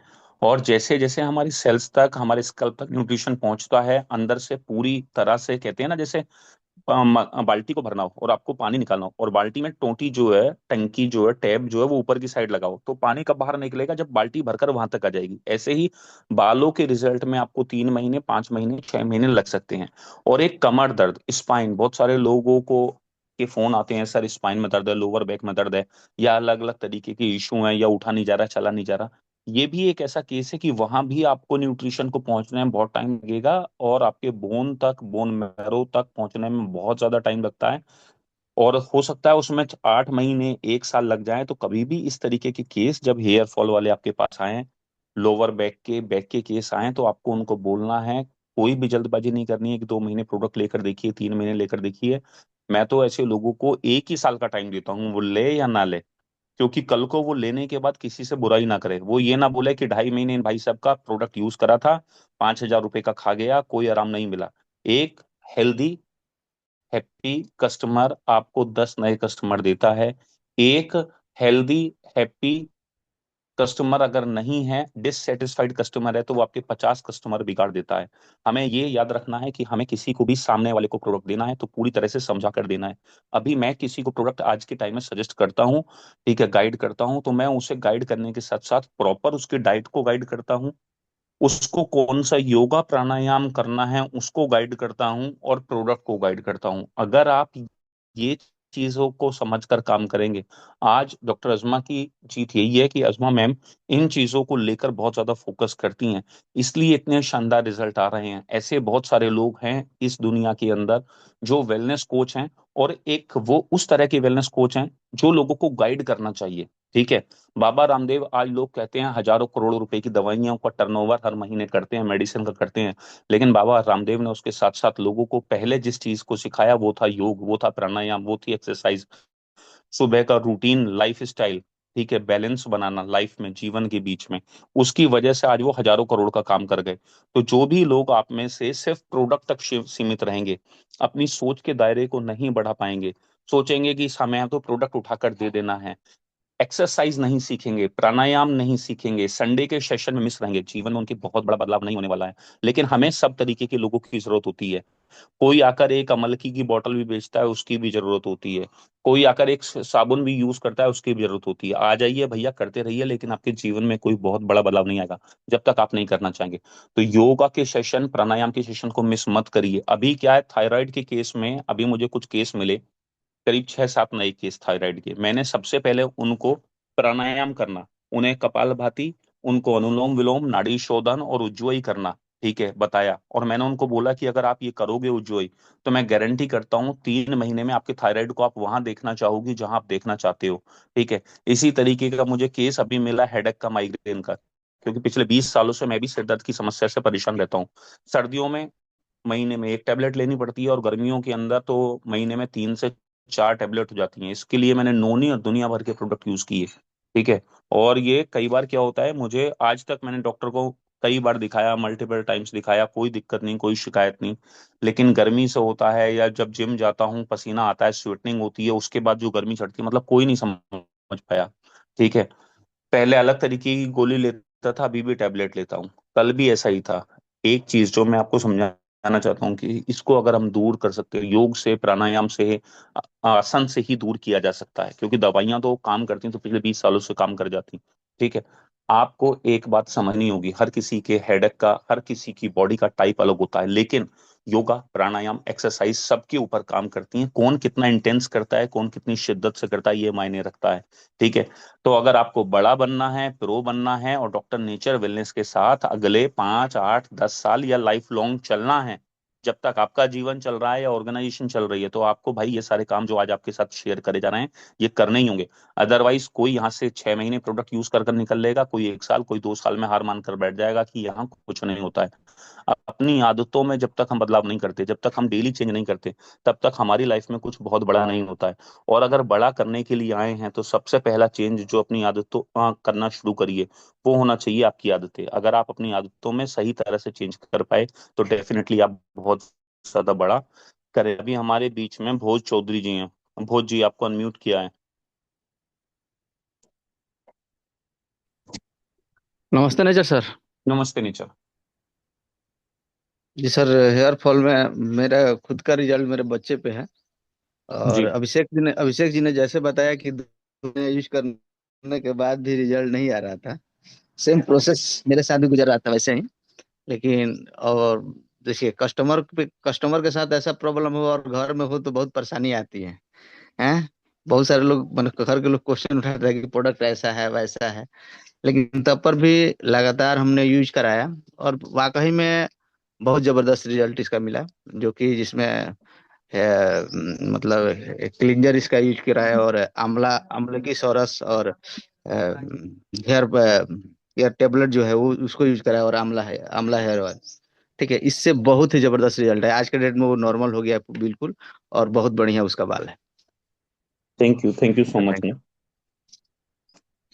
और जैसे जैसे हमारी सेल्स तक हमारे स्कल्प तक न्यूट्रिशन पहुंचता है अंदर से पूरी तरह से, कहते हैं ना, जैसे बाल्टी को भरना हो और आपको पानी निकालना हो, और बाल्टी में टोटी जो है, टंकी जो है, टैप जो है वो ऊपर की साइड लगाओ, तो पानी कब बाहर निकलेगा? जब बाल्टी भरकर वहां तक आ जाएगी। ऐसे ही बालों के रिजल्ट में आपको 3 महीने, 5 महीने, 6 महीने लग सकते हैं। और एक कमर दर्द, स्पाइन, बहुत सारे लोगों को के फोन आते हैं, सर स्पाइन में दर्द है, लोअर बैक में दर्द है, या अलग अलग तरीके के इशू हैं, या उठा नहीं जा रहा, चला नहीं जा रहा। ये भी एक ऐसा केस है कि वहां भी आपको न्यूट्रिशन को पहुंचने में बहुत टाइम लगेगा, और आपके बोन तक, बोन मैरो तक पहुंचने में बहुत ज्यादा टाइम लगता है। और हो सकता है उसमें 8 महीने, 1 साल लग जाए। तो कभी भी इस तरीके के केस जब हेयर फॉल वाले आपके पास आए, लोअर बैक के केस आए, तो आपको उनको बोलना है, कोई भी जल्दबाजी नहीं करनी है कि 2 महीने प्रोडक्ट लेकर देखिए, 3 महीने लेकर देखिए। मैं तो ऐसे लोगों को 1 ही साल का टाइम देता हूँ, वो ले या ना ले, क्योंकि कल को वो लेने के बाद किसी से बुराई ना करे, वो ये ना बोले कि 2.5 महीने इन भाई साहब का प्रोडक्ट यूज करा था, 5,000 रुपए का खा गया, कोई आराम नहीं मिला। एक हेल्दी हैप्पी कस्टमर आपको 10 नए कस्टमर देता है। एक हेल्दी हैप्पी कस्टमर अगर नहीं है, डिससेटिस्फाइड कस्टमर है, तो वो आपके 50 कस्टमर बिगाड़ देता है। हमें ये याद रखना है कि हमें किसी को भी सामने वाले को प्रोडक्ट देना है तो पूरी तरह से समझा कर देना है। अभी मैं किसी को प्रोडक्ट आज के टाइम में सजेस्ट करता हूँ, ठीक है, गाइड करता हूँ, तो मैं उसे गाइड करने के साथ साथ प्रॉपर उसकी डाइट को गाइड करता हूँ, उसको कौन सा योगा प्राणायाम करना है उसको गाइड करता हूँ, और प्रोडक्ट को गाइड करता हूँ। अगर आप ये चीजों को समझकर काम करेंगे, आज डॉक्टर अजमा की जीत यही है कि अजमा मैम इन चीजों को लेकर बहुत ज्यादा फोकस करती हैं, इसलिए इतने शानदार रिजल्ट आ रहे हैं। ऐसे बहुत सारे लोग हैं इस दुनिया के अंदर जो वेलनेस कोच हैं, और एक वो उस तरह के वेलनेस कोच हैं जो लोगों को गाइड करना चाहिए। ठीक है, बाबा रामदेव, आज लोग कहते हैं हजारों करोड़ों रुपए की दवाइयों का टर्नओवर हर महीने करते हैं, मेडिसिन का करते हैं, लेकिन बाबा रामदेव ने उसके साथ साथ लोगों को पहले जिस चीज को सिखाया वो था योग, वो था प्राणायाम, वो थी एक्सरसाइज, सुबह का रूटीन, लाइफ स्टाइल, ठीक है, बैलेंस बनाना लाइफ में, जीवन के बीच में। उसकी वजह से आज वो हजारों करोड़ का काम कर गए। तो जो भी लोग आप में से सिर्फ प्रोडक्ट तक सीमित रहेंगे, अपनी सोच के दायरे को नहीं बढ़ा पाएंगे, सोचेंगे कि हमें तो प्रोडक्ट उठाकर दे देना है, एक्सरसाइज नहीं सीखेंगे, प्राणायाम नहीं सीखेंगे, संडे के सेशन में मिस रहेंगे, जीवन में उनके बहुत बड़ा बदलाव नहीं होने वाला है। लेकिन हमें सब तरीके के लोगों की जरूरत होती है। कोई आकर एक अमलकी की बोतल भी बेचता है, उसकी भी जरूरत होती है। कोई आकर एक साबुन भी यूज करता है, उसकी भी जरूरत होती है। आ जाइए भैया, करते रहिए, लेकिन आपके जीवन में कोई बहुत बड़ा बदलाव नहीं आएगा जब तक आप नहीं करना चाहेंगे। तो योगा के सेशन, प्राणायाम के सेशन को मिस मत करिए। अभी क्या है, थायराइड के केस में अभी मुझे कुछ केस मिले, करीब 6-7 नए केस थायराइड के। मैंने सबसे पहले उनको प्राणायाम करना, उन्हें कपालभाति, उनको अनुलोम विलोम, नाड़ी शोधन और उज्जवई करना, ठीक है, बताया। और मैंने उनको बोला कि अगर आप ये करोगे उज्जवई, तो मैं गारंटी करता हूँ 3 महीने में आपके थायराइड को आप वहां देखना चाहोगी जहां आप देखना चाहते हो। ठीक है। इसी तरीके का मुझे केस अभी मिला हेडेक का, माइग्रेन का, क्योंकि पिछले 20 सालों से मैं भी सिर दर्द की समस्या से परेशान रहता हूँ। सर्दियों में महीने में एक टेबलेट लेनी पड़ती है, और गर्मियों के अंदर तो महीने में 3 से 4 टेबलेट हो जाती हैं। इसके लिए मैंने नोनी और दुनिया भर के प्रोडक्ट यूज किए। ठीक है। और ये कई बार क्या होता है, मुझे आज तक मैंने डॉक्टर को कई बार दिखाया, मल्टीपल टाइम्स दिखाया, कोई दिक्कत नहीं, कोई शिकायत नहीं। लेकिन गर्मी से होता है, या जब जिम जाता हूँ पसीना आता है, स्वेटनिंग होती है, उसके बाद जो गर्मी चढ़ती है, मतलब कोई नहीं समझ पाया। ठीक है। पहले अलग तरीके की गोली लेता था, अभी भी टैबलेट लेता हूँ, कल भी ऐसा ही था। एक चीज जो मैं आपको समझाना चाहता हूँ कि इसको अगर हम दूर कर सकते हैं, योग से, प्राणायाम से, आसन से ही दूर किया जा सकता है, क्योंकि दवाइयां तो काम करती हैं, तो पिछले 20 सालों से काम कर जाती हैं। ठीक है। आपको एक बात समझनी होगी, हर किसी के हेडेक का, हर किसी की बॉडी का टाइप अलग होता है, लेकिन योगा, प्राणायाम, एक्सरसाइज सबके ऊपर काम करती हैं। कौन कितना इंटेंस करता है, कौन कितनी शिद्दत से करता है, ये मायने रखता है। ठीक है। तो अगर आपको बड़ा बनना है, प्रो बनना है, और डॉक्टर नेचर वेलनेस के साथ अगले 5, 8, 10 साल या लाइफ लॉन्ग चलना है, जब तक आपका जीवन चल रहा है या ऑर्गेनाइजेशन चल रही है, तो आपको भाई ये सारे काम जो आज आपके साथ शेयर करे जा रहे हैं, ये करने ही होंगे। अदरवाइज कोई यहाँ से 6 महीने प्रोडक्ट यूज कर कर निकल लेगा, कोई 1 साल, कोई 2 साल में हार मान कर बैठ जाएगा कि यहाँ कुछ नहीं होता है। अपनी आदतों में जब तक हम बदलाव नहीं करते, जब तक हम डेली चेंज नहीं करते, तब तक हमारी लाइफ में कुछ बहुत बड़ा नहीं होता है। और अगर बड़ा करने के लिए आए हैं, तो सबसे पहला चेंज जो अपनी आदतों करना शुरू करिए, वो होना चाहिए आपकी आदतें। अगर आप अपनी आदतों में सही तरह से चेंज कर पाए, तो डेफिनेटली आप बहुत ज्यादा बड़ा करें। अभी हमारे बीच में भोज चौधरी जी हैं। भोज जी, आपको अनम्यूट किया है। नमस्ते नेचर सर। नमस्ते नीचा। जी सर, हेयर फॉल में मेरा खुद का रिजल्ट मेरे बच्चे पे है। और जी। अभिषेक जी ने जैसे बताया कि यूज करने के बाद भी रिजल्ट नहीं आ रहा था, सेम प्रोसेस मेरे साथ भी गुजर रहा था वैसे ही। लेकिन और देखिए, कस्टमर के साथ ऐसा प्रॉब्लम हो और घर में हो तो बहुत परेशानी आती है। हैं, बहुत सारे लोग मतलब घर के लोग क्वेश्चन उठाते हैं कि प्रोडक्ट ऐसा है वैसा है। लेकिन तब पर भी लगातार हमने यूज कराया और वाकई में बहुत जबरदस्त रिजल्ट इसका मिला। जो कि जिसमें मतलब क्लिंजर इसका यूज करा है, और आंवले की सोरस, और हेयर हेयर टेबलेट जो है वो उसको यूज करा है, और आंवला हेयर ऑयल। ठीक है, इससे बहुत ही जबरदस्त रिजल्ट है। आज के डेट में वो नॉर्मल हो गया है बिल्कुल, और बहुत बढ़िया उसका बाल है। Thank you so much thank you. Ma'am.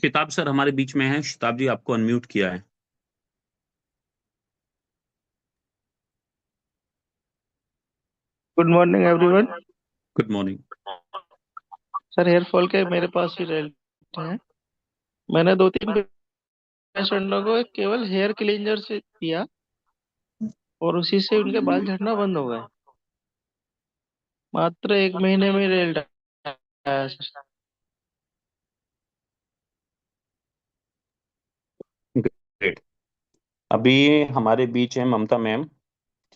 Shitab sir हमारे बीच में हैं। शिताब जी, आपको अनम्यूट किया है। Good morning everyone. Good morning. Sir, hair fall के मेरे पास ही रिजल्ट है। मैंने 2-3 पेशेंटों को केवल हेयर क्लींजर से दिया और उसी से उनके बाल झड़ना बंद हो गए। मात्र 1 महीने में रिजल्ट आया सर। ग्रेट। अभी हमारे बीच है ममता मैम।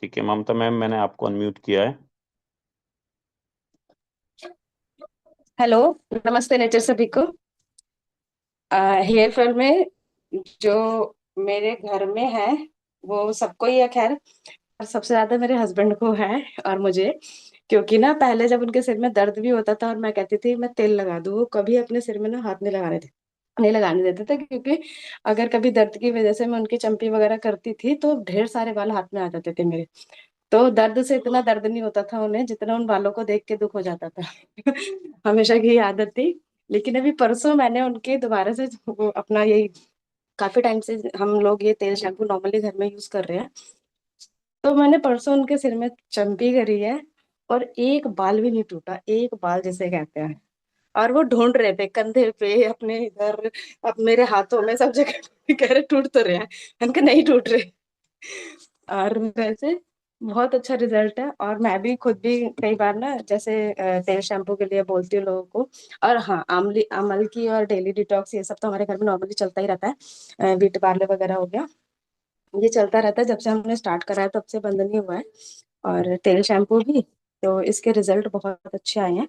ठीक है ममता मैम, मैंने आपको अनम्यूट किया है। हेलो, नमस्ते नेचर सभी को। हेयर फॉल में जो मेरे घर में है वो सबको ही है खैर, और सबसे ज्यादा मेरे हस्बैंड को है और मुझे। क्योंकि ना पहले जब उनके सिर में दर्द भी होता था और मैं कहती थी मैं तेल लगा दूं, वो कभी अपने सिर में ना हाथ नहीं लगाने देते थे। क्योंकि अगर कभी दर्द की वजह से मैं उनकी चंपी वगैरह करती थी तो ढेर सारे बाल हाथ में आ जाते थे मेरे। तो दर्द से इतना दर्द नहीं होता था उन्हें जितना उन बालों को देख के दुख हो जाता था। हमेशा की आदत थी। लेकिन अभी परसों मैंने उनके दोबारा से वो अपना यही, काफी टाइम से हम लोग ये तेल शैम्पू नॉर्मली घर में यूज कर रहे हैं, तो मैंने परसों उनके सिर में चंपी करी है और एक बाल भी नहीं टूटा, एक बाल जिसे कहते हैं। और वो ढूंढ रहे थे कंधे पे अपने, इधर, अब मेरे हाथों में, सब जगह। कह रहे टूट तो रहे हैं, उनके नहीं टूट रहे। और वैसे बहुत अच्छा रिजल्ट है। और मैं भी खुद भी कई बार ना जैसे तेल शैम्पू के लिए बोलती हूँ लोगों को। और हाँ, आमली अमल की और डेली डिटॉक्स ये सब तो हमारे घर में नॉर्मली चलता ही रहता है। ब्यूटी पार्लर वगैरह हो गया, ये चलता रहता है। जब से हमने स्टार्ट करा है तब से बंद नहीं हुआ है। और तेल शैम्पू भी, तो इसके रिजल्ट बहुत अच्छे आए हैं।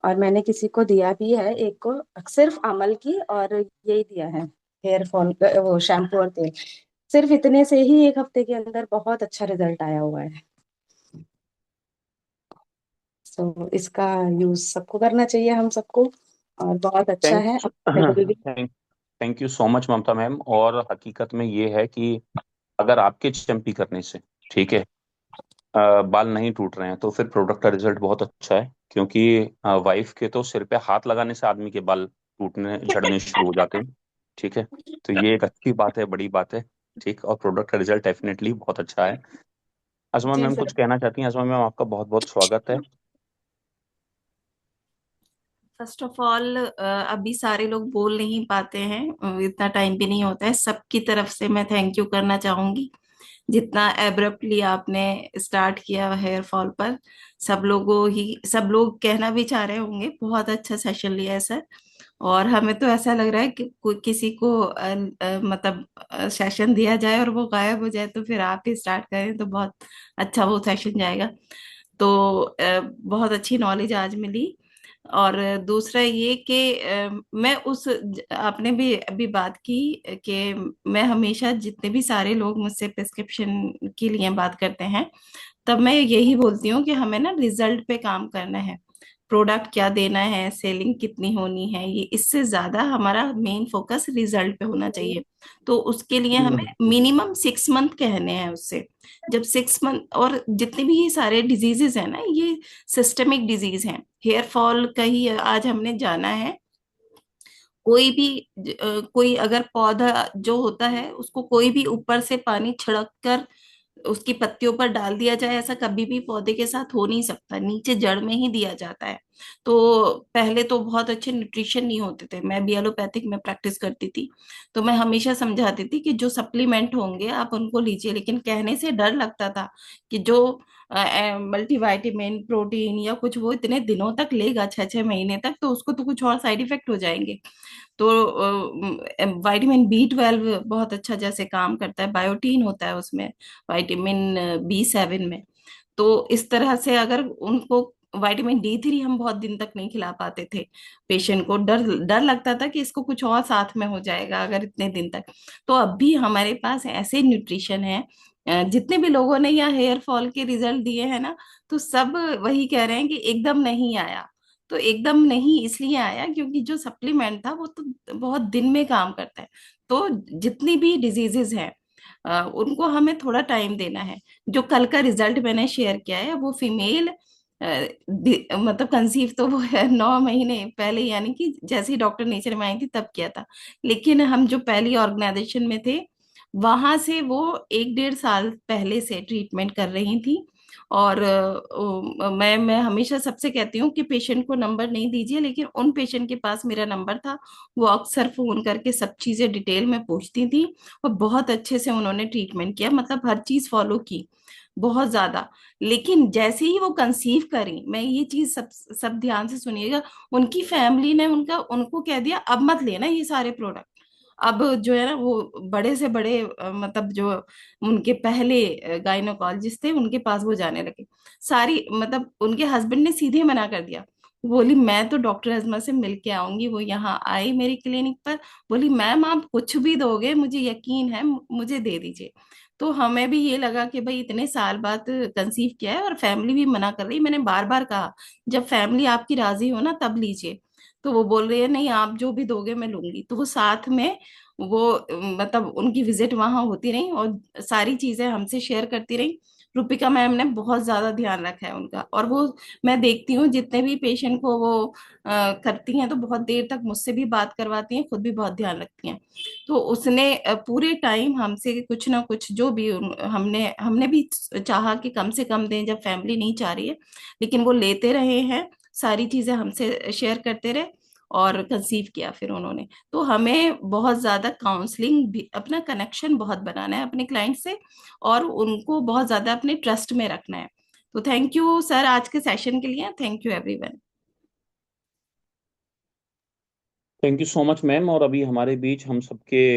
और मैंने किसी को दिया भी है, एक को सिर्फ अमल की, और यही दिया है हेयर फॉल वो शैम्पू और तेल। सिर्फ इतने से ही 1 हफ्ते के अंदर बहुत अच्छा रिजल्ट आया हुआ है। तो इसका यूज सबको करना चाहिए, हम सबको, और बहुत अच्छा थैंक है, अफोर्डेबल भी। Thank thank you so much Mamata ma'am. और हकीकत में ये है कि अगर आपके चंपी करने से, ठीक है, बाल नहीं टूट रहे हैं तो फिर प्रोडक्ट का रिजल्ट बहुत अच्छा है। क्योंकि वाइफ के तो सिर पे हाथ लगाने से आदमी के बाल टूटने झड़ने शुरू हो जाते हैं। ठीक है, तो ये एक अच्छी बात है, बड़ी बात है। ठीक, और प्रोडक्ट का रिजल्ट डेफिनेटली बहुत अच्छा है। अजमा जी मैम सर। कुछ कहना चाहती हैं? अजमा मैम, आपका बहुत बहुत स्वागत है। फर्स्ट ऑफ ऑल, अभी सारे लोग बोल नहीं पाते हैं, इतना टाइम भी नहीं होता है। सबकी तरफ से मैं थैंक यू करना चाहूंगी, जितना एब्रप्टली आपने स्टार्ट किया हेयर फॉल पर। सब लोग कहना भी चाह रहे होंगे बहुत अच्छा सेशन लिया है सर। और हमें तो ऐसा लग रहा है कि कोई किसी को मतलब सेशन दिया जाए और वो गायब हो जाए, तो फिर आप ही स्टार्ट करें तो बहुत अच्छा वो सेशन जाएगा। तो बहुत अच्छी नॉलेज आज मिली। और दूसरा ये कि मैं आपने भी अभी बात की कि मैं हमेशा, जितने भी सारे लोग मुझसे प्रिस्क्रिप्शन के लिए बात करते हैं, तब मैं यही बोलती हूँ कि हमें ना रिजल्ट पे काम करना है। प्रोडक्ट क्या देना है, सेलिंग कितनी होनी है, ये इससे ज्यादा हमारा मेन फोकस रिजल्ट पे होना चाहिए। तो उसके लिए हमें मिनिमम 6 मंथ कहने हैं उससे। जब 6 मंथ, और जितने भी ये सारे डिजीजेस हैं ना, ये सिस्टमिक डिजीज हैं। हेयर फॉल का ही आज हमने जाना है। कोई भी कोई अगर पौधा जो होता है उसको कोई भी ऊपर से पानी छिड़क कर उसकी पत्तियों पर डाल दिया जाए, ऐसा कभी भी पौधे के साथ हो नहीं सकता, नीचे जड़ में ही दिया जाता है। तो पहले तो बहुत अच्छे न्यूट्रिशन नहीं होते थे, मैं भी एलोपैथिक में प्रैक्टिस करती थी, तो मैं हमेशा समझाती थी कि जो सप्लीमेंट होंगे आप उनको लीजिए, लेकिन कहने से डर लगता था कि जो मल्टीविटामिन प्रोटीन या कुछ वो इतने दिनों तक लेगा, 6 6 महीने तक, तो उसको तो कुछ और साइड इफेक्ट हो जाएंगे। तो विटामिन B12 बहुत अच्छा जैसे काम करता है, बायोटीन होता है उसमें, विटामिन B7 में। तो इस तरह से अगर उनको विटामिन D3 हम बहुत दिन तक नहीं खिला पाते थे पेशेंट को, डर डर लगता था कि इसको कुछ और साथ में हो जाएगा अगर इतने दिन तक। तो अब भी हमारे पास ऐसे न्यूट्रिशन है, जितने भी लोगों ने या हेयर फॉल के रिजल्ट दिए हैं ना, तो सब वही कह रहे हैं कि एकदम नहीं आया। तो एकदम नहीं इसलिए आया क्योंकि जो सप्लीमेंट था वो तो बहुत दिन में काम करता है। तो जितनी भी डिजीजेस हैं उनको हमें थोड़ा टाइम देना है। जो कल का रिजल्ट मैंने शेयर किया है वो फीमेल मतलब कंसीव तो वो है 9 महीने पहले, यानी कि जैसे ही डॉक्टर नेचर में आई थी तब किया था। लेकिन हम जो पहली ऑर्गेनाइजेशन में थे वहां से वो 1 1.5 साल पहले से ट्रीटमेंट कर रही थी। और मैं हमेशा सबसे कहती हूँ कि पेशेंट को नंबर नहीं दीजिए, लेकिन उन पेशेंट के पास मेरा नंबर था, वो अक्सर फोन करके सब चीजें डिटेल में पूछती थी, और बहुत अच्छे से उन्होंने ट्रीटमेंट किया, मतलब हर चीज फॉलो की बहुत ज्यादा। लेकिन जैसे ही वो कंसीव करी, मैं ये चीज सब ध्यान से सुनिएगा, उनकी फैमिली ने उनको कह दिया अब मत लेना ये सारे प्रोडक्ट। अब जो है ना वो बड़े से बड़े मतलब जो उनके पहले गायनोकोलॉजिस्ट थे उनके पास वो जाने लगे सारी, मतलब उनके हस्बैंड ने सीधे मना कर दिया। बोली मैं तो डॉक्टर अजमा से मिल के आऊंगी। वो यहाँ आई मेरी क्लिनिक पर, बोली मैम आप कुछ भी दोगे मुझे यकीन है, मुझे दे दीजिए। तो हमें भी ये लगा कि भाई इतने साल बाद कंसीव किया है और फैमिली भी मना कर रही, मैंने बार बार कहा जब फैमिली आपकी राजी हो ना तब लीजिए। तो वो बोल रही है नहीं आप जो भी दोगे मैं लूंगी। तो वो साथ में वो मतलब उनकी विजिट वहां होती रही और सारी चीजें हमसे शेयर करती रही। रूपिका मैम ने बहुत ज्यादा ध्यान रखा है उनका, और वो मैं देखती हूँ जितने भी पेशेंट को वो करती हैं तो बहुत देर तक मुझसे भी बात करवाती हैं, खुद भी बहुत ध्यान रखती हैं। तो उसने पूरे टाइम हमसे कुछ ना कुछ जो भी हमने हमने भी चाहा कि कम से कम दें जब फैमिली नहीं चाह रही है, लेकिन वो लेते रहे हैं, सारी चीजें हमसे शेयर करते रहे और कंसीव किया फिर उन्होंने। तो हमें बहुत ज्यादा काउंसलिंग भी, अपना कनेक्शन बहुत बनाना है अपने क्लाइंट से, और उनको बहुत ज्यादा अपने ट्रस्ट में रखना है। तो थैंक यू सर आज के सेशन के लिए, thank you everyone. Thank you so much ma'am. और अभी हमारे बीच हम सबके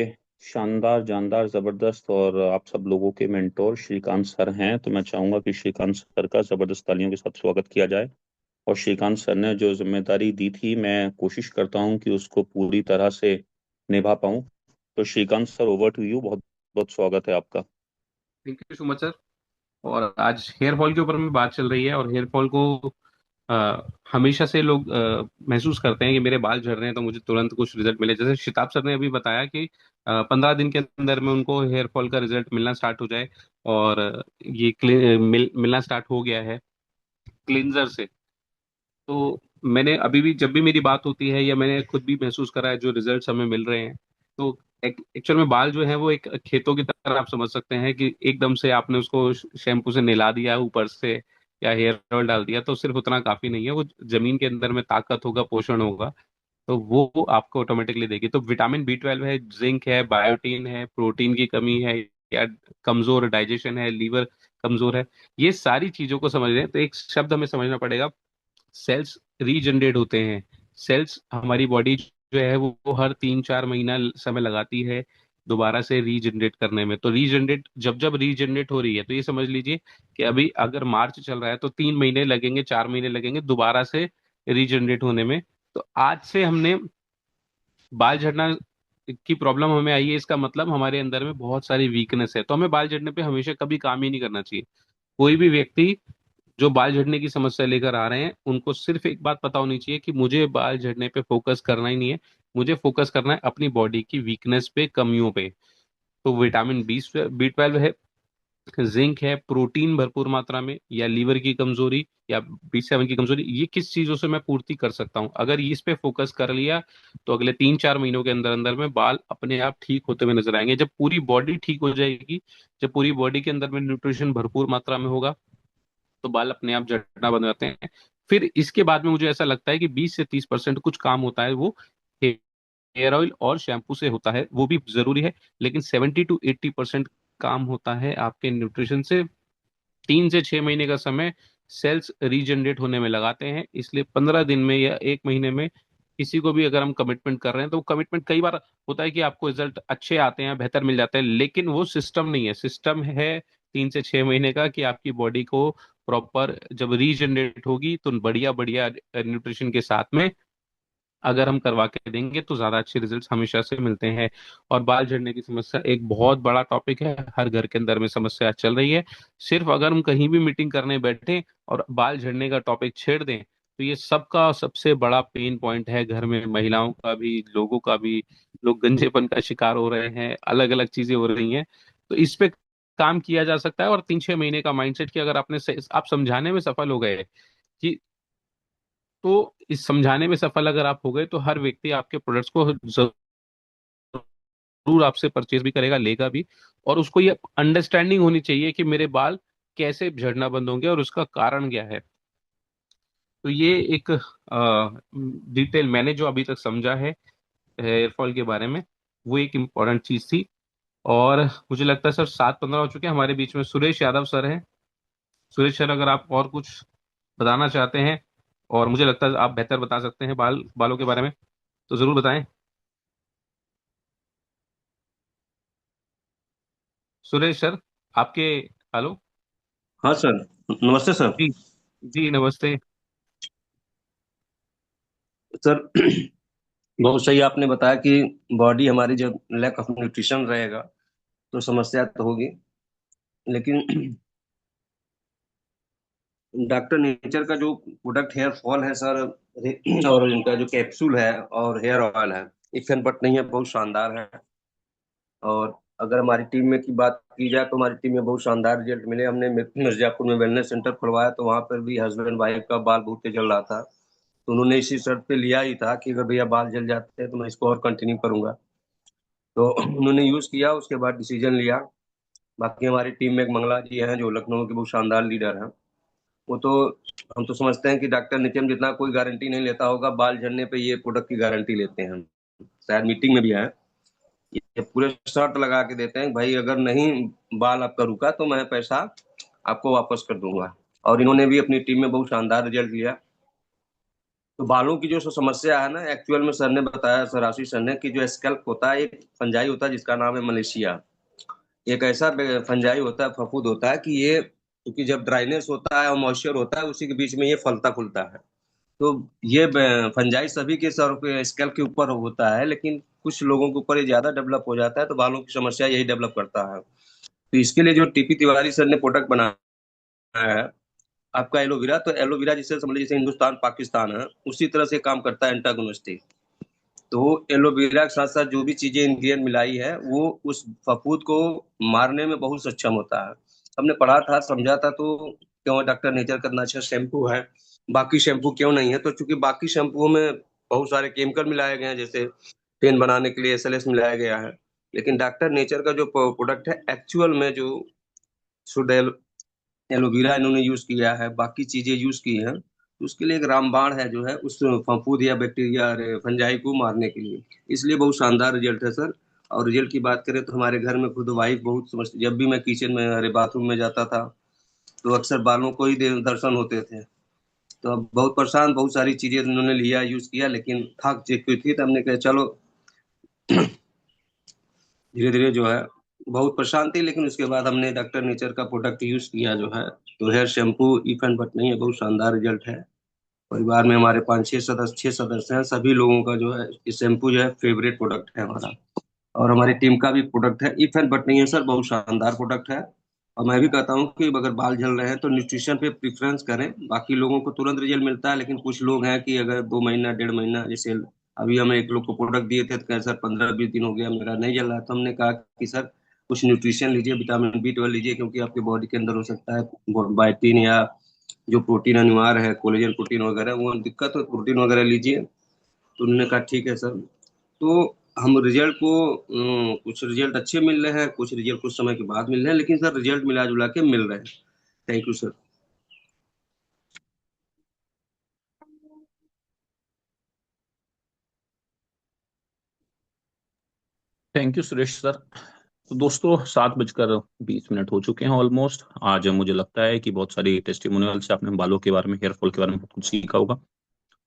शानदार जानदार जबरदस्त और आप सब लोगों के मेंटोर श्रीकांत सर हैं, तो मैं चाहूंगा कि श्रीकांत सर का जबरदस्त तालियों के साथ स्वागत किया जाए। और श्रीकांत सर ने जो जिम्मेदारी दी थी मैं कोशिश करता हूं कि उसको पूरी तरह से निभा पाऊं। तो Shrikant sir over to you, बहुत बहुत स्वागत है आपका। Thank you so much sir. और आज हेयर फॉल के ऊपर में बात चल रही है, और हेयर फॉल को हमेशा से लोग महसूस करते हैं कि मेरे बाल झड़ रहे हैं तो मुझे तुरंत कुछ रिजल्ट मिले। जैसे शिताब सर ने अभी बताया कि 15 दिन के अंदर में उनको हेयर फॉल का रिजल्ट मिलना स्टार्ट हो जाए, और ये मिलना स्टार्ट हो गया है क्लिनजर से। तो मैंने अभी भी जब भी मेरी बात होती है या मैंने खुद भी महसूस करा है जो रिजल्ट्स हमें मिल रहे हैं, तो एक्चुअल में बाल जो है वो एक खेतों की तरह आप समझ सकते हैं कि एकदम से आपने उसको शैम्पू से नहला दिया ऊपर से या हेयर ऑयल डाल दिया तो सिर्फ उतना काफी नहीं है। वो जमीन के अंदर में ताकत होगा, पोषण होगा, तो वो आपको ऑटोमेटिकली देगी। तो विटामिन B12 है, जिंक है, बायोटीन है, प्रोटीन की कमी है या कमजोर डाइजेशन है, लीवर कमजोर है, ये सारी चीजों को समझ रहे हैं तो एक शब्द हमें समझना पड़ेगा, सेल्स रीजनरेट होते हैं। सेल्स हमारी बॉडी जो है वो हर 3 4 महीना समय लगाती है दोबारा से रीजनरेट करने में। तो रीजनरेट जब जब रीजनरेट हो रही है तो ये समझ लीजिए कि अभी अगर मार्च चल रहा है तो 3 महीने लगेंगे, 4 महीने लगेंगे दोबारा से रीजनरेट होने में। तो आज से हमने बाल झड़ना की प्रॉब्लम हमें आई है, इसका मतलब हमारे अंदर में बहुत सारी वीकनेस है। तो हमें बाल झड़ने पे हमेशा कभी काम ही नहीं करना चाहिए। कोई भी व्यक्ति जो बाल झड़ने की समस्या लेकर आ रहे हैं उनको सिर्फ एक बात पता होनी चाहिए कि मुझे बाल झड़ने पे फोकस करना ही नहीं है, मुझे फोकस करना है अपनी बॉडी की वीकनेस पे, कमियों पे। तो विटामिन B12 है, जिंक है, प्रोटीन भरपूर मात्रा में, या लीवर की कमजोरी या B7 की कमजोरी, ये किस चीजों से मैं पूर्ति कर सकता हूँ। अगर इस पे फोकस कर लिया तो अगले 3 4 महीनों के अंदर अंदर में बाल अपने आप ठीक होते हुए नजर आएंगे। जब पूरी बॉडी ठीक हो जाएगी, जब पूरी बॉडी के अंदर में न्यूट्रिशन भरपूर मात्रा में होगा, तो बाल अपने आप झड़ना बंद हो जाते हैं। फिर इसके बाद में मुझे ऐसा लगता है कि 20 से 30% कुछ काम होता है वो हेयर ऑयल और शैम्पू से होता है, वो भी जरूरी है। लेकिन 70 to 80% काम होता है आपके न्यूट्रिशन से। 3 से 6 महीने का समय सेल्स रीजनरेट होने में लगाते हैं, इसलिए 15 दिन में या 1 महीने में किसी को भी अगर हम कमिटमेंट कर रहे हैं तो कमिटमेंट कई बार होता है कि आपको रिजल्ट अच्छे आते हैं, बेहतर मिल जाते हैं, लेकिन वो सिस्टम नहीं है। सिस्टम है 3 से 6 महीने का कि आपकी बॉडी को प्रॉपर जब रीजनरेट होगी तो बढ़िया बढ़िया न्यूट्रिशन के साथ में अगर हम करवा के देंगे तो ज्यादा अच्छे रिजल्ट्स हमेशा से मिलते हैं। और बाल झड़ने की समस्या एक बहुत बड़ा टॉपिक है, हर घर के अंदर में समस्या चल रही है। सिर्फ अगर हम कहीं भी मीटिंग करने बैठे और बाल झड़ने का टॉपिक छेड़ दें तो ये सबका सबसे बड़ा पेन पॉइंट है, घर में महिलाओं का भी, लोगों का भी। लोग गंजेपन का शिकार हो रहे हैं, अलग अलग चीजें हो रही हैं। तो इस पे काम किया जा सकता है। और 3 6 महीने का माइंडसेट कि अगर आप समझाने में सफल हो गए कि, तो इस समझाने में सफल अगर आप हो गए तो हर व्यक्ति आपके प्रोडक्ट्स को जरूर आपसे परचेज भी करेगा, लेगा भी। और उसको ये अंडरस्टैंडिंग होनी चाहिए कि मेरे बाल कैसे झड़ना बंद होंगे और उसका कारण क्या है। तो ये एक डिटेल मैंने जो अभी तक समझा है हेयर फॉल के बारे में, वो एक इम्पॉर्टेंट चीज थी। और मुझे लगता है सर 7:15 हो चुके हैं, हमारे बीच में सुरेश यादव सर हैं। सुरेश सर, अगर आप और कुछ बताना चाहते हैं, और मुझे लगता है आप बेहतर बता सकते हैं बालों के बारे में, तो जरूर बताएं सुरेश सर। आपके, हेलो। हाँ सर, नमस्ते सर। जी, जी नमस्ते। सर बहुत सही आपने बताया कि बॉडी हमारी जब लैक ऑफ न्यूट्रिशन रहेगा तो समस्या तो होगी, लेकिन डॉक्टर नेचर का जो प्रोडक्ट हेयर फॉल है सर, और इनका जो कैप्सूल है और हेयर ऑयल है, इफेन बट नहीं है, बहुत शानदार है। और अगर हमारी टीम में की बात की जाए तो हमारी टीम में बहुत शानदार रिजल्ट मिले। हमने मिर्जापुर में वेलनेस सेंटर खुलवाया तो वहां पर भी हस्बैंड वाइफ का बाल बहुत तेज जल रहा था, तो उन्होंने इसी शर्त पे लिया ही था कि अगर भैया बाल जल जाते हैं तो मैं इसको और कंटिन्यू करूंगा। तो उन्होंने यूज किया, उसके बाद डिसीजन लिया। बाकी हमारी टीम में एक मंगला जी हैं जो लखनऊ के बहुत शानदार लीडर हैं। वो तो, हम तो समझते हैं कि डॉक्टर नित्यम जितना कोई गारंटी नहीं लेता होगा, बाल झड़ने पे ये प्रोडक्ट की गारंटी लेते हैं। शायद मीटिंग में भी है, ये पूरे शर्त लगा के देते हैं, भाई अगर नहीं बाल आपका रुका तो मैं पैसा आपको वापस कर दूंगा। और इन्होंने भी अपनी टीम में बहुत शानदार रिजल्ट लिया। तो बालों की जो समस्या है ना, एक्चुअल में सर ने बताया, सर आशीष सर ने, कि जो स्कैल्प होता है एक फंजाई होता है जिसका नाम है मलेशिया। एक ऐसा फंजाई होता है, फफूंद होता है कि ये, क्योंकि जब ड्राइनेस होता है और मॉइस्चर होता है उसी के बीच में ये फलता फूलता है। तो ये फंजाई सभी के सर पे स्कैल्प के ऊपर होता है, लेकिन कुछ लोगों के ऊपर ये ज्यादा डेवलप हो जाता है, तो बालों की समस्या यही डेवलप करता है। तो इसके लिए जो टीपी तिवारी सर ने प्रोडक्ट बनाया है आपका एलोवेरा, तो एलोवेरा जिसे समझ लीजिए जैसे हिंदुस्तान पाकिस्तान है, उसी तरह से काम करता है एंटागोनिस्टिक। तो एलोवेरा के साथ साथ जो भी चीजें इंग्रेडिएंट मिलाई है वो उस फफूंद को मारने में बहुत सक्षम होता है। हमने पढ़ा था, समझा था, तो क्यों डॉक्टर नेचर का इतना अच्छा शैम्पू है, बाकी शैम्पू क्यों नहीं है? तो चूंकि बाकी शैम्पू में बहुत सारे केमिकल मिलाए गए हैं, जैसे पेन बनाने के लिए एसएलएस मिलाया गया है, लेकिन डॉक्टर नेचर का जो प्रोडक्ट है एक्चुअल में जो शुद्ध एलोवेरा इन्होंने यूज किया है, बाकी चीजें यूज की हैं, तो उसके लिए एक रामबाण है जो है उस फफूंद या बैक्टीरिया फंजाई को मारने के लिए। इसलिए बहुत शानदार रिजल्ट है सर। और रिजल्ट की बात करें तो हमारे घर में खुद वाइफ बहुत समझती, जब भी मैं किचन में, अरे बाथरूम में जाता था तो अक्सर बालों को ही दर्शन होते थे। तो अब बहुत परेशान, बहुत सारी चीजें उन्होंने लिया, यूज किया, लेकिन थक चुकी थी, तो हमने कहा चलो धीरे धीरे जो है, बहुत परेशान थी, लेकिन उसके बाद हमने डॉक्टर नेचर का प्रोडक्ट यूज किया जो है, तो hair shampoo if and but नहीं है, बहुत शानदार रिजल्ट है। परिवार में हमारे 5 6 सदस्य हैं, सभी लोगों का जो है ये शैम्पू जो है फेवरेट प्रोडक्ट है हमारा। और हमारी टीम का भी प्रोडक्ट है, इफ एंड बट नहीं है सर, बहुत शानदार प्रोडक्ट है। और मैं भी कहता हूँ कि अगर बाल झड़ रहे हैं तो न्यूट्रिशन पे प्रेफरेंस करें। बाकी लोगों को तुरंत रिजल्ट मिलता है, लेकिन कुछ लोग हैं कि अगर 2 महीना 1.5 महीना, जैसे अभी हमें एक लोग को प्रोडक्ट दिए थे तो कहे सर 15 20 दिन हो गया मेरा नहीं जल रहा, तो हमने कहा कि सर कुछ न्यूट्रिशन लीजिए, विटामिन B12 लीजिए, क्योंकि आपके बॉडी के अंदर हो सकता है बायोटिन या जो प्रोटीन अनिवार्य है, कोलेजन प्रोटीन वगैरह, वो दिक्कत हो, प्रोटीन वगैरह लीजिए। तो उन्होंने कहा ठीक है सर। तो हम रिजल्ट को, कुछ रिजल्ट अच्छे मिल रहे हैं, कुछ रिजल्ट कुछ समय के बाद मिल रहे हैं, लेकिन सर रिजल्ट मिला जुला के मिल रहे हैं। Thank you sir. Thank you Suresh sir. तो दोस्तों 7:20 हो चुके हैं ऑलमोस्ट। आज मुझे लगता है कि बहुत सारी टेस्टिमोनियल से आपने बालों के बारे में, हेयर फॉल के बारे में बहुत कुछ सीखा होगा।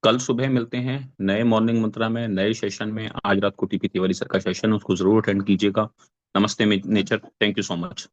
कल सुबह मिलते हैं नए मॉर्निंग मंत्रा में, नए सेशन में। आज रात को टीपी तिवारी सर का सेशन है, उसको जरूर अटेंड कीजिएगा। नमस्ते nature, thank you so much.